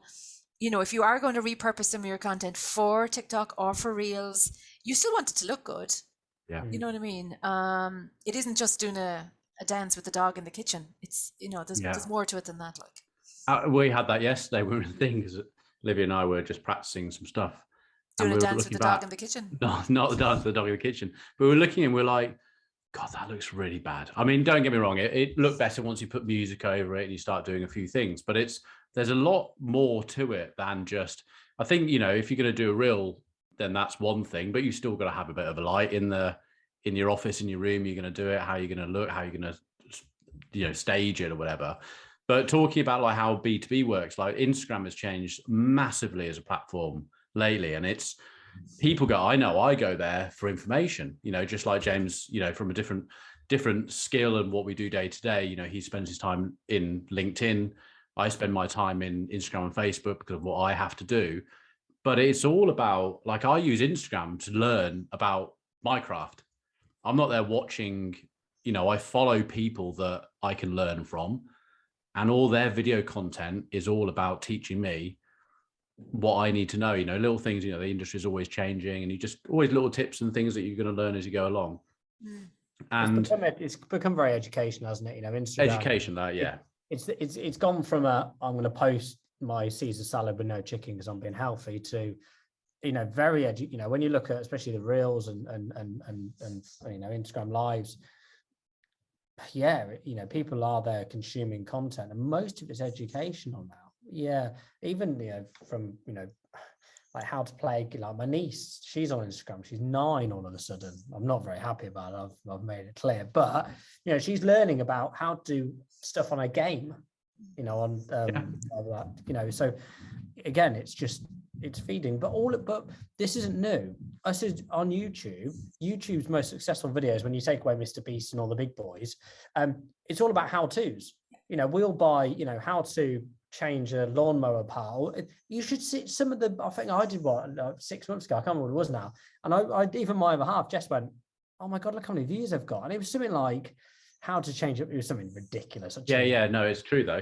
if you are going to repurpose some of your content for TikTok or for Reels, you still want it to look good. Yeah. You know what I mean? It isn't just doing a dance with the dog in the kitchen. It's, there's more to it than that. We had that yesterday. We were in the thing because Livia and I were just practicing some stuff. Doing a dance with the dog in the kitchen? No, not the dance with the dog in the kitchen. But we were looking and we're like, God, that looks really bad. I mean, don't get me wrong. It looked better once you put music over it and you start doing a few things, but there's a lot more to it than just, I think, you know, if you're going to do a reel, then that's one thing, but you still got to have a bit of a light in your office, in your room. You're going to do it, how you're going to look, how you're going to, you know, stage it or whatever. But talking about like how B2B works, like Instagram has changed massively as a platform lately. And it's, people go, I know I go there for information, you know, just like James, you know, from a different skill and what we do day to day. You know, he spends his time in LinkedIn. I spend my time in Instagram and Facebook because of what I have to do. But it's all about, like, I use Instagram to learn about my craft. I'm not there watching, you know, I follow people that I can learn from, and all their video content is all about teaching me what I need to know, you know, little things, you know, the industry is always changing, and you just always little tips and things that you're going to learn as you go along. And it's become very educational, hasn't it? You know, Instagram. Education, that, yeah. It's gone from I'm going to post my Caesar salad with no chicken because I'm being healthy to, you know, you know, when you look at especially the reels and you know, Instagram lives, yeah, you know, people are there consuming content, and most of it's educational now. Yeah, even, you know, from, you know, like how to play, like my niece, she's on Instagram, she's 9 all of a sudden. I'm not very happy about it, I've made it clear, but, you know, she's learning about how to do stuff on a game, you know, on that, you know. So again, it's feeding, but this isn't new. I said on YouTube's most successful videos, when you take away Mr. Beast and all the big boys, it's all about how-tos. You know, we'll buy, you know, how to change a lawnmower pile. You should see some of the, I think I did 6 months ago, I can't remember what it was now, and I even my other half just went, oh my God, look how many views I've got. And it was something like how to change it. It was something ridiculous. Yeah, no, it's true though.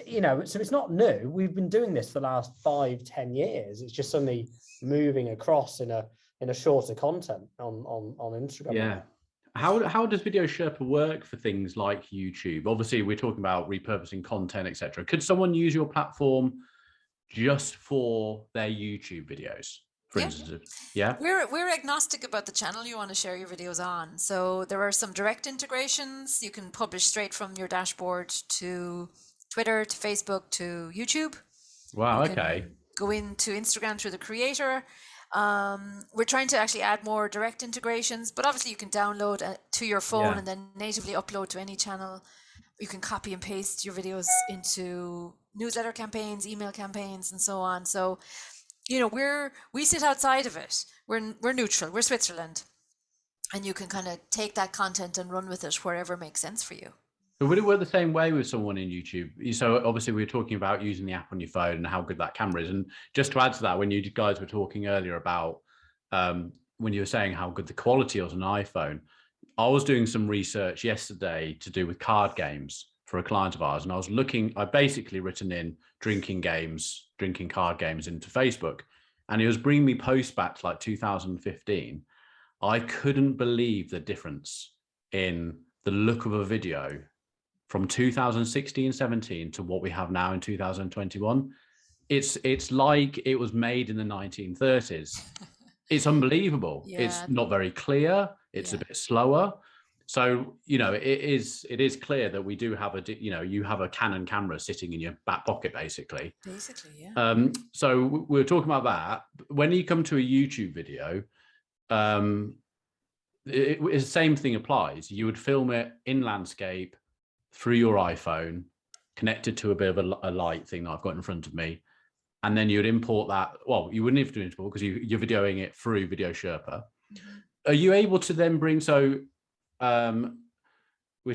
You know, so it's not new. We've been doing this for the last 5-10 years. It's just suddenly moving across in a shorter content on Instagram. Yeah. How does Video Sherpa work for things like YouTube? Obviously, we're talking about repurposing content, etc. Could someone use your platform just for their YouTube videos, for instance? Yeah. We're agnostic about the channel you want to share your videos on. So there are some direct integrations. You can publish straight from your dashboard to Twitter, to Facebook, to YouTube. Wow. You Okay. can go into Instagram through the creator. We're trying to actually add more direct integrations, but obviously you can download to your phone and then natively upload to any channel. You can copy and paste your videos into newsletter campaigns, email campaigns, and so on. So, you know, we sit outside of it. We're neutral. We're Switzerland, and you can kind of take that content and run with it wherever makes sense for you. But would it work the same way with someone in YouTube? So obviously we were talking about using the app on your phone and how good that camera is. And just to add to that, when you guys were talking earlier about when you were saying how good the quality was on an iPhone, I was doing some research yesterday to do with card games for a client of ours. And I basically written in drinking card games into Facebook. And it was bringing me posts back to like 2015. I couldn't believe the difference in the look of a video from 2016-17 to what we have now in 2021. It's like it was made in the 1930s. It's unbelievable. Yeah. It's not very clear. It's a bit slower. So, you know, it is clear that we do have you have a Canon camera sitting in your back pocket, basically. Yeah. So we were talking about that. When you come to a YouTube video, the same thing applies. You would film it in landscape through your iPhone, connected to a bit of a light thing that I've got in front of me. And then you would import that. Well, you wouldn't have to import because you're videoing it through Video Sherpa. Mm-hmm. Are you able to then bring, we're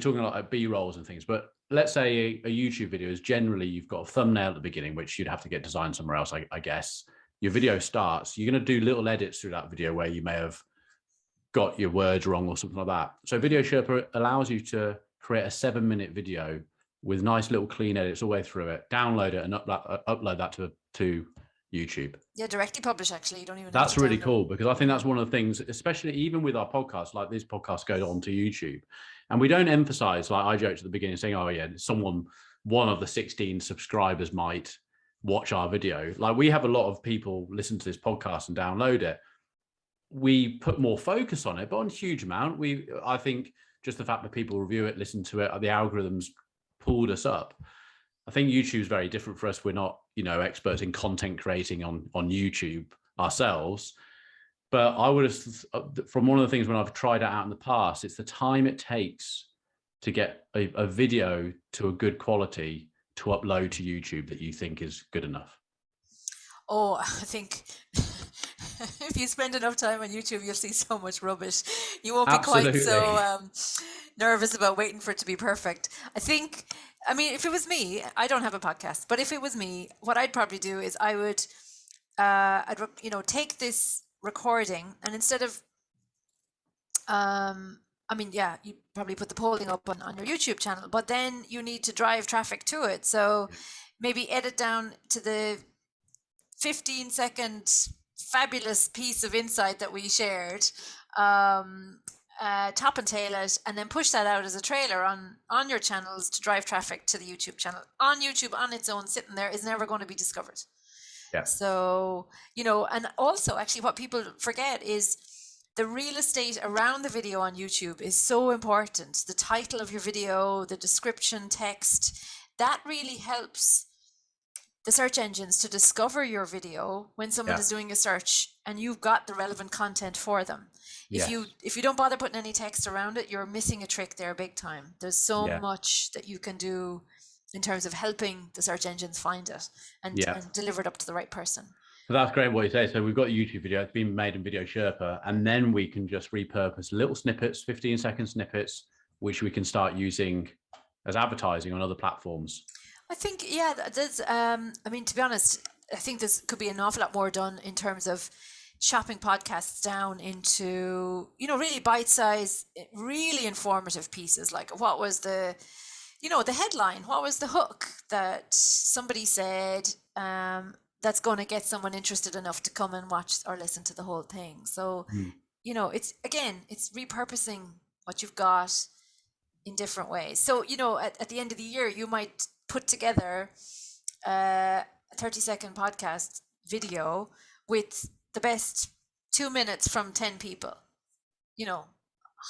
talking like B-rolls and things, but let's say a YouTube video is generally, you've got a thumbnail at the beginning, which you'd have to get designed somewhere else, I guess. Your video starts, you're going to do little edits through that video where you may have got your words wrong or something like that. So Video Sherpa allows you to create a 7-minute video with nice little clean edits all the way through it, download it and upload that to YouTube. Yeah, directly publish, actually. You don't even That's really cool, because I think that's one of the things, especially even with our podcast, like this podcast goes on to YouTube. And we don't emphasize, like I joked at the beginning saying, oh yeah, one of the 16 subscribers might watch our video. Like we have a lot of people listen to this podcast and download it. we put more focus on it, but on a huge amount, I think just the fact that people review it, listen to it, the algorithms pulled us up. I think YouTube is very different for us. We're not, experts in content creating on YouTube ourselves. But I would have, from one of the things when I've tried it out in the past, it's the time it takes to get a video to a good quality to upload to YouTube that you think is good enough. Oh, I think if you spend enough time on YouTube, you'll see so much rubbish. You won't be quite so nervous about waiting for it to be perfect. I mean, if it was me, I don't have a podcast, but if it was me, what I'd probably do is I would, take this recording, and instead of, you probably put the polling up on your YouTube channel, but then you need to drive traffic to it. So maybe edit down to the 15-second fabulous piece of insight that we shared, top and tail it, and then push that out as a trailer on your channels to drive traffic to the YouTube channel. On YouTube on its own, sitting there, is never going to be discovered. Yeah. So, and also actually what people forget is the real estate around the video on YouTube is so important. The title of your video, the description, text, that really helps the search engines to discover your video when someone is doing a search and you've got the relevant content for them. If you don't bother putting any text around it, you're missing a trick there big time. There's so much that you can do in terms of helping the search engines find it and deliver it up to the right person. So that's great what you say. So we've got a YouTube video, it's been made in Video Sherpa, and then we can just repurpose little snippets, 15-second snippets, which we can start using as advertising on other platforms. I think, there's, to be honest, I think this could be an awful lot more done in terms of chopping podcasts down into, really bite-sized, really informative pieces. Like what was the headline? What was the hook that somebody said that's going to get someone interested enough to come and watch or listen to the whole thing? So, it's repurposing what you've got in different ways. So, at the end of the year, you might put together a 30-second podcast video with the best 2 minutes from 10 people,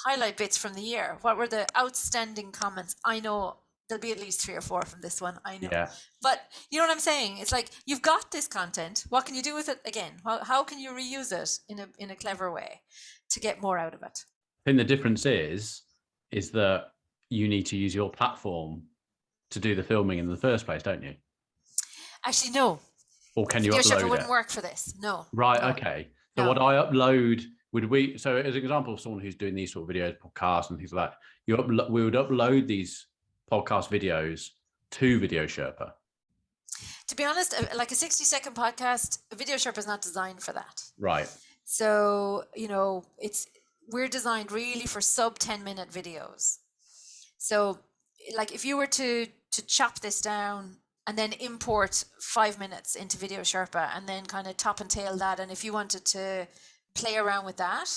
highlight bits from the year. What were the outstanding comments? I know there'll be at least 3 or 4 from this one. I know, but you know what I'm saying? It's like, you've got this content. What can you do with it again? How can you reuse it in a clever way to get more out of it? I think the difference is that you need to use your platform to do the filming in the first place, don't you? Actually, no. Or can you Video upload Sherpa wouldn't work for this. No. Right. No. Okay. So what I upload, so as an example of someone who's doing these sort of videos, podcasts and things like that, we would upload these podcast videos to Video Sherpa. To be honest, like a 60-second podcast, Video Sherpa is not designed for that. Right. So, we're designed really for sub 10-minute videos. So like if you were to chop this down and then import 5 minutes into Video Sherpa and then kind of top and tail that, and if you wanted to play around with that,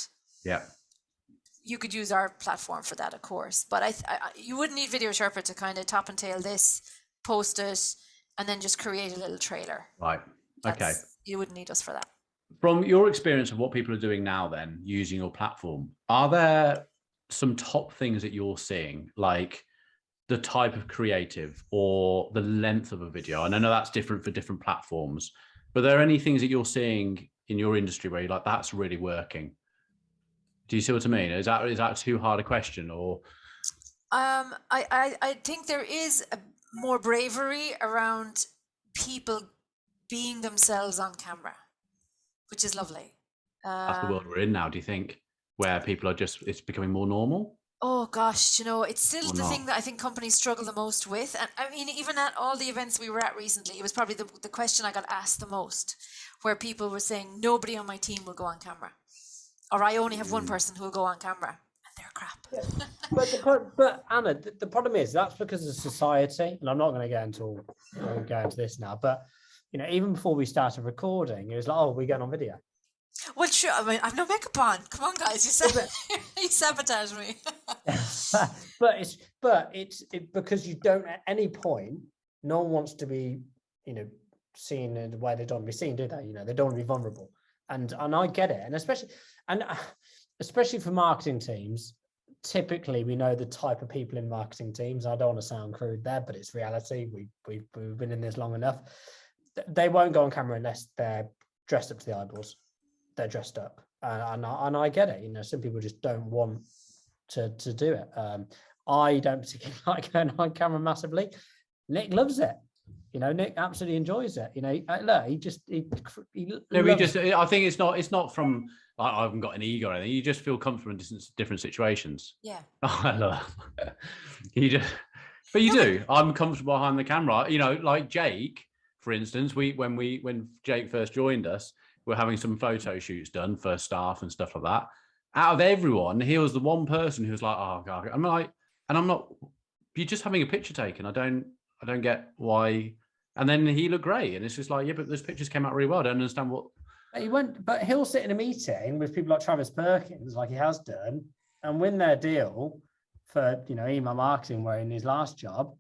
you could use our platform for that, of course. But you wouldn't need Video Sherpa to kind of top and tail this, post it, and then just create a little trailer. Right. Okay. You wouldn't need us for that. From your experience of what people are doing now then, using your platform, are there some top things that you're seeing, like the type of creative or the length of a video? And I know that's different for different platforms, but are there any things that you're seeing in your industry where you're like, that's really working? Do you see what I mean? Is that too hard a question? Or I think there is more bravery around people being themselves on camera, which is lovely. That's the world we're in now, do you think? Where people are it's becoming more normal? Oh gosh, it's still the thing that I think companies struggle the most with. And I mean, even at all the events we were at recently, it was probably the question I got asked the most, where people were saying, nobody on my team will go on camera. Or I only have one person who will go on camera, and they're crap. Yeah. But Anna, the problem is that's because of society, and I'm not going to go into this now, but even before we started recording, it was like, oh, we're going on video. Well, sure. I mean, I've no makeup on. Come on, guys. You sabotage me. but it's because you don't at any point. No one wants to be, seen in the way they don't want to be seen, do they? They don't want to be vulnerable. And I get it. And especially for marketing teams, typically we know the type of people in marketing teams. I don't want to sound crude there, but it's reality. We've been in this long enough. They won't go on camera unless they're dressed up to the eyeballs. They're dressed up, and I get it. You know, some people just don't want to do it. I don't particularly like going on camera massively. Nick loves it. You know, Nick absolutely enjoys it. You know, look, he I think it's not from, I haven't got an ego or anything. You just feel comfortable in different situations. Yeah. Oh, I love it. But you do. I'm comfortable behind the camera. You know, like Jake, for instance, when Jake first joined us, we're having some photo shoots done for staff and stuff like that. Out of everyone, he was the one person who was like, "Oh God," I'm like, and I'm not. You're just having a picture taken. I don't get why. And then he looked great, and it's just like, yeah, but those pictures came out really well. I don't understand what. But he'll sit in a meeting with people like Travis Perkins, like he has done, and win their deal for, you know, email marketing, where in his last job,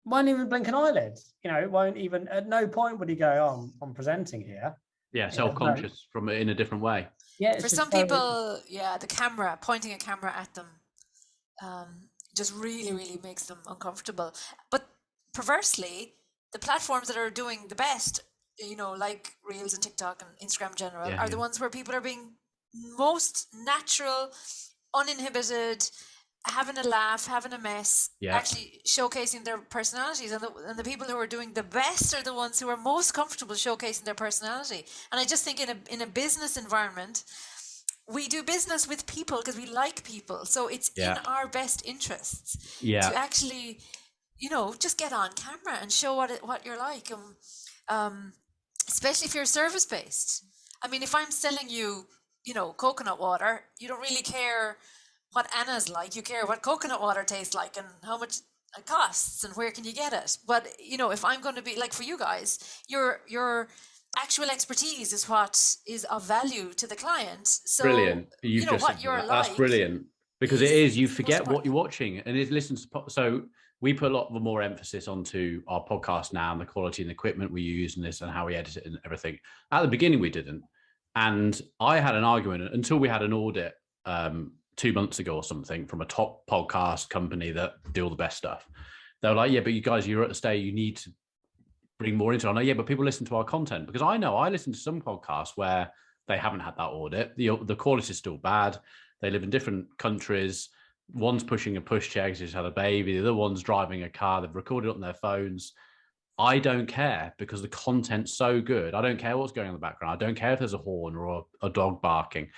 won't even blink an eyelid. You know, it won't even, at no point would he go, "Oh, I'm presenting here." Yeah, self-conscious from it in a different way. Yeah, for some people, the camera, pointing a camera at them, just really, really makes them uncomfortable. But perversely, the platforms that are doing the best, you know, like Reels and TikTok and Instagram in general, are the ones where people are being most natural, uninhibited, having a laugh, having a mess, actually showcasing their personalities. And the people who are doing the best are the ones who are most comfortable showcasing their personality. And I just think in a business environment, we do business with people because we like people. So it's in our best interests to actually, you know, just get on camera and show what you're like. Especially if you're service-based. I mean, if I'm selling you, you know, coconut water, you don't really care what Anna's like. You care what coconut water tastes like and how much it costs and where can you get it. But, you know, if I'm going to be like, for you guys, your actual expertise is what is of value to the client. So brilliant. You know what you're like. That's brilliant, because it is, you forget what you're watching, and it listens to, so we put a lot more emphasis onto our podcast now and the quality and the equipment we use and this and how we edit it and everything. At the beginning we didn't, and I had an argument until we had an audit 2 months ago or something from a top podcast company that do all the best stuff. They were like, yeah, but you guys, you're at the stage, you need to bring more into it. I know, yeah, but people listen to our content, because I know I listen to some podcasts where they haven't had that audit. The quality is still bad. They live in different countries. One's pushing a pushchair because he's had a baby. The other one's driving a car. They've recorded it on their phones. I don't care, because the content's so good. I don't care what's going on in the background. I don't care if there's a horn or a dog barking.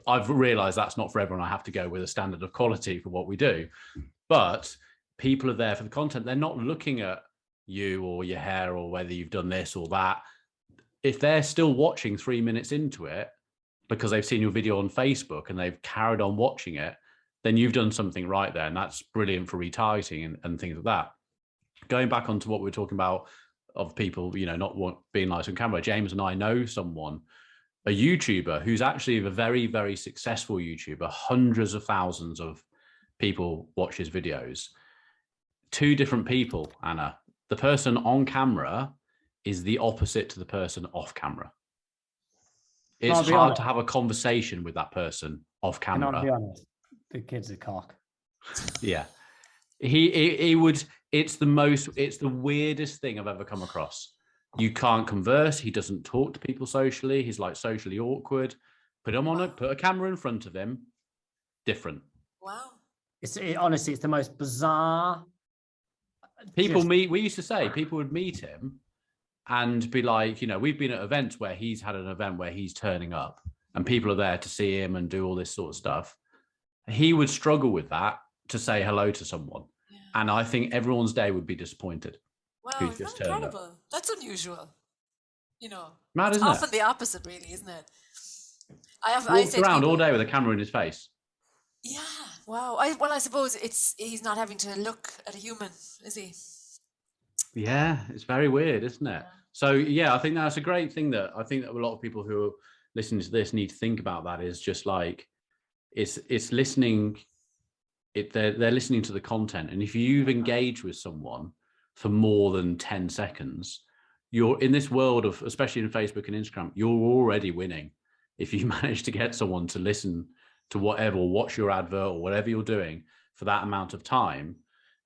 I've realized that's not for everyone. I have to go with a standard of quality for what we do. But people are there for the content. They're not looking at you or your hair or whether you've done this or that. If they're still watching 3 minutes into it because they've seen your video on Facebook and they've carried on watching it, then you've done something right there. And that's brilliant for retargeting and things like that. Going back onto what we were talking about of people, you know, not being nice on camera. James and I know someone, a YouTuber who's actually a very, very successful YouTuber. Hundreds of thousands of people watch his videos. Two different people, Anna. The person on camera is the opposite to the person off camera. It's hard to have a conversation with that person off camera. And I'll be honest, the kid's a cock. Yeah. He would, it's the weirdest thing I've ever come across. You can't converse. He doesn't talk to people socially. He's like socially awkward. Put a camera in front of him. Different. Wow. Honestly, it's the most bizarre. We used to say people would meet him and be like, you know, we've been at events where he's had an event where he's turning up and people are there to see him and do all this sort of stuff. He would struggle with that to say hello to someone. Yeah. And I think everyone's day would be disappointed. Wow, that's incredible. That's unusual. You know, mad, it's isn't often it? the opposite, really, isn't it? I say around all day with a camera in his face. Yeah. Wow. I suppose he's not having to look at a human, is he? Yeah, it's very weird, isn't it? Yeah. So yeah, I think that's a great thing that I think that a lot of people who are listening to this need to think about. That is just like it's listening. They're listening to the content, and if you've engaged with someone for more than 10 seconds, you're in this world of, especially in Facebook and Instagram, you're already winning if you manage to get someone to listen to whatever, or watch your advert or whatever you're doing for that amount of time.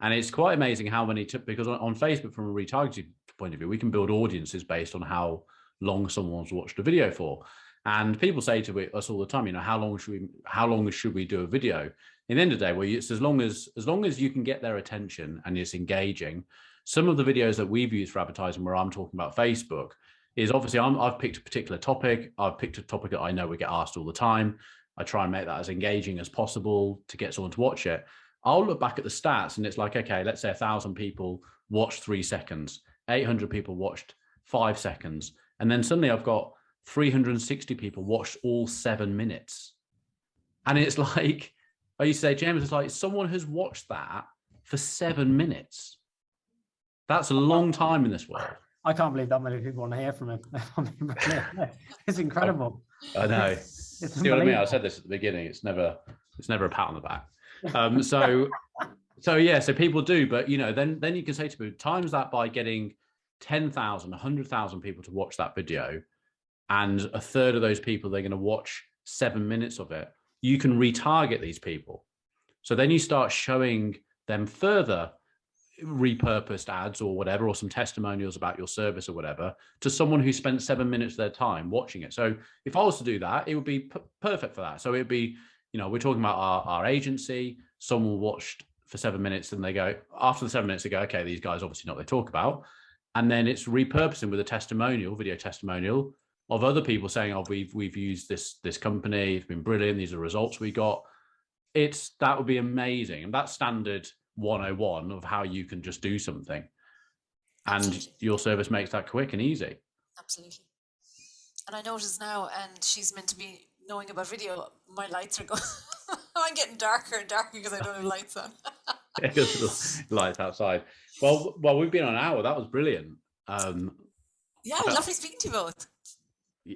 And it's quite amazing how many, because on Facebook, from a retargeting point of view, we can build audiences based on how long someone's watched a video for. And people say to us all the time, you know, how long should we do a video? In the end of the day, well, it's as long as you can get their attention and it's engaging. Some of the videos that we've used for advertising, where I'm talking about Facebook, is obviously I've picked a particular topic. I've picked a topic that I know we get asked all the time. I try and make that as engaging as possible to get someone to watch it. I'll look back at the stats and it's like, okay, let's say 1,000 people watched 3 seconds, 800 people watched 5 seconds. And then suddenly I've got 360 people watched all 7 minutes. And it's like, I used to say, James, it's like someone has watched that for 7 minutes. That's a long time in this world. I can't believe that many people want to hear from him. It's incredible. I know. It's See what I mean? I said this at the beginning. It's never a pat on the back. So yeah, so people do, but you know, then you can say to people, times that by getting 10,000, 100,000 people to watch that video, and a third of those people, they're going to watch 7 minutes of it. You can retarget these people. So then you start showing them further repurposed ads or whatever, or some testimonials about your service or whatever, to someone who spent 7 minutes of their time watching it. So if I was to do that, it would be perfect for that. So it'd be, you know, we're talking about our agency, someone watched for 7 minutes and they go, after the 7 minutes, they go, okay, these guys obviously know what they talk about. And then it's repurposing with a testimonial, video testimonial of other people saying, oh, we've used this company, it's been brilliant, these are the results we got. That would be amazing. And that's standard 101 of how you can just do something. Absolutely. And your service makes that quick and easy. Absolutely. And I notice now, and she's meant to be knowing about video, my lights are going, I'm getting darker and darker because I don't have lights on. Because the lights outside. Well, we've been on an hour. That was brilliant. Yeah, lovely speaking to you both.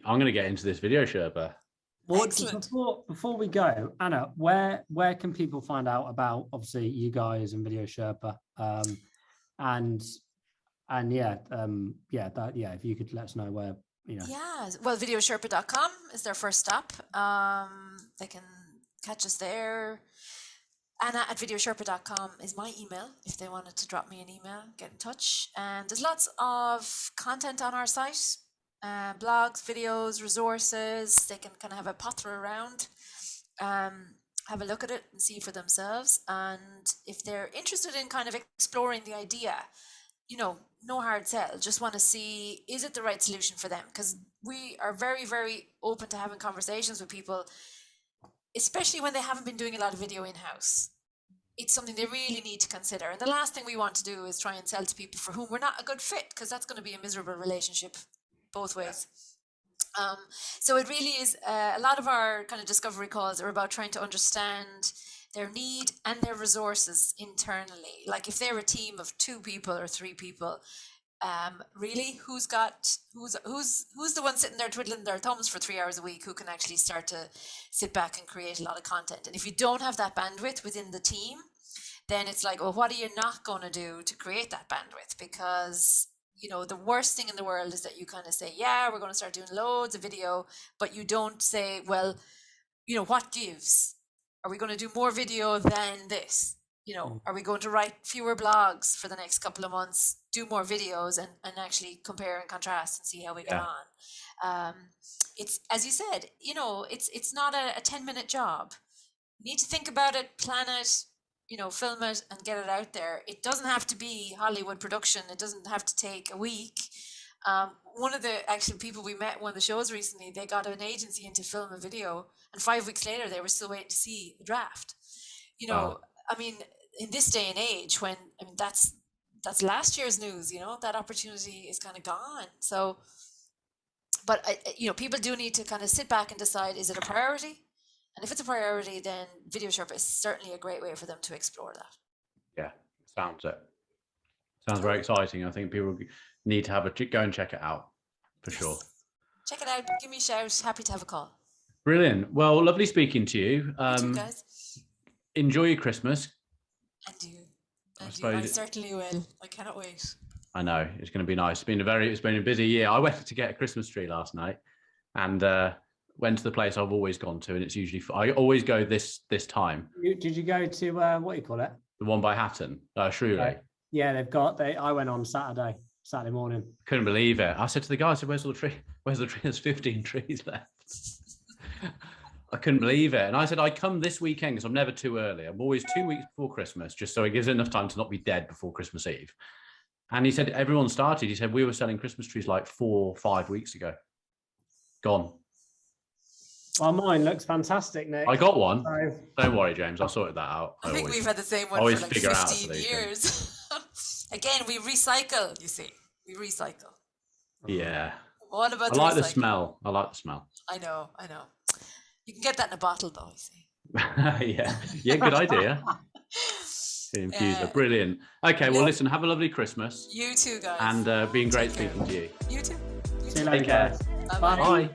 I'm going to get into this Video Sherpa. Well, before we go, Anna, where can people find out about, obviously, you guys and Video Sherpa, if you could let us know where, you know. Yeah, well, videosherpa.com is their first stop. They can catch us there. Anna@videosherpa.com is my email. If they wanted to drop me an email, get in touch. And there's lots of content on our site. Blogs, videos, resources. They can kind of have a potter around, have a look at it and see for themselves. And if they're interested in kind of exploring the idea, you know, no hard sell, just want to see, is it the right solution for them? Because we are very, very open to having conversations with people, especially when they haven't been doing a lot of video in-house. It's something they really need to consider. And the last thing we want to do is try and sell to people for whom we're not a good fit, because that's going to be a miserable relationship both ways. So it really is, a lot of our kind of discovery calls are about trying to understand their need and their resources internally. Like if they're a team of 2 people or 3 people, really who's the one sitting there twiddling their thumbs for 3 hours a week, who can actually start to sit back and create a lot of content? And if you don't have that bandwidth within the team, then it's like, well, what are you not going to do to create that bandwidth? Because you know, the worst thing in the world is that you kind of say, yeah, we're going to start doing loads of video, but you don't say, well, you know, what gives? Are we going to do more video than this? You know, are we going to write fewer blogs for the next couple of months, do more videos and actually compare and contrast and see how we get on? It's, as you said, you know, it's not a 10-minute job. You need to think about it, plan it, you know, film it and get it out there. It doesn't have to be Hollywood production. It doesn't have to take a week. One of the actual people we met at one of the shows recently, they got an agency in to film a video, and 5 weeks later they were still waiting to see a draft. You know, I mean, in this day and age, when, I mean, that's last year's news, you know, that opportunity is kind of gone. So, but you know, people do need to kind of sit back and decide, is it a priority? And if it's a priority, then Video Sherpa is certainly a great way for them to explore that. Yeah, sounds very exciting. I think people need to have go and check it out for sure. Check it out. Give me a shout. Happy to have a call. Brilliant. Well, lovely speaking to you. You too, guys. Enjoy your Christmas. And you. I certainly will. I cannot wait. I know it's going to be nice. It's been a busy year. I went to get a Christmas tree last night, and went to the place I've always gone to, and it's usually I always go this time. Did you go to what do you call it? The one by Hatton, Shrewley. Right. Yeah, I went on Saturday morning. Couldn't believe it. I said to the guy, I said, "Where's all the tree? Where's the tree? There's 15 trees left." I couldn't believe it. And I said, I come this weekend because I'm never too early. I'm always 2 weeks before Christmas, just so it gives enough time to not be dead before Christmas Eve. And he said, everyone started. He said, we were selling Christmas trees like 4 or 5 weeks ago. Gone. Well, mine looks fantastic, Nick. I got one. So, don't worry, James. I sorted that out. I think we've had the same one for like 15 years. Again, we recycle, you see. We recycle. Yeah. What about I like the smell. I like the smell. I know. You can get that in a bottle, though, you see. Yeah, good idea. Infuser, brilliant. Okay, well, listen, have a lovely Christmas. You too, guys. And been great speaking to you. You too. See you later, guys. Bye.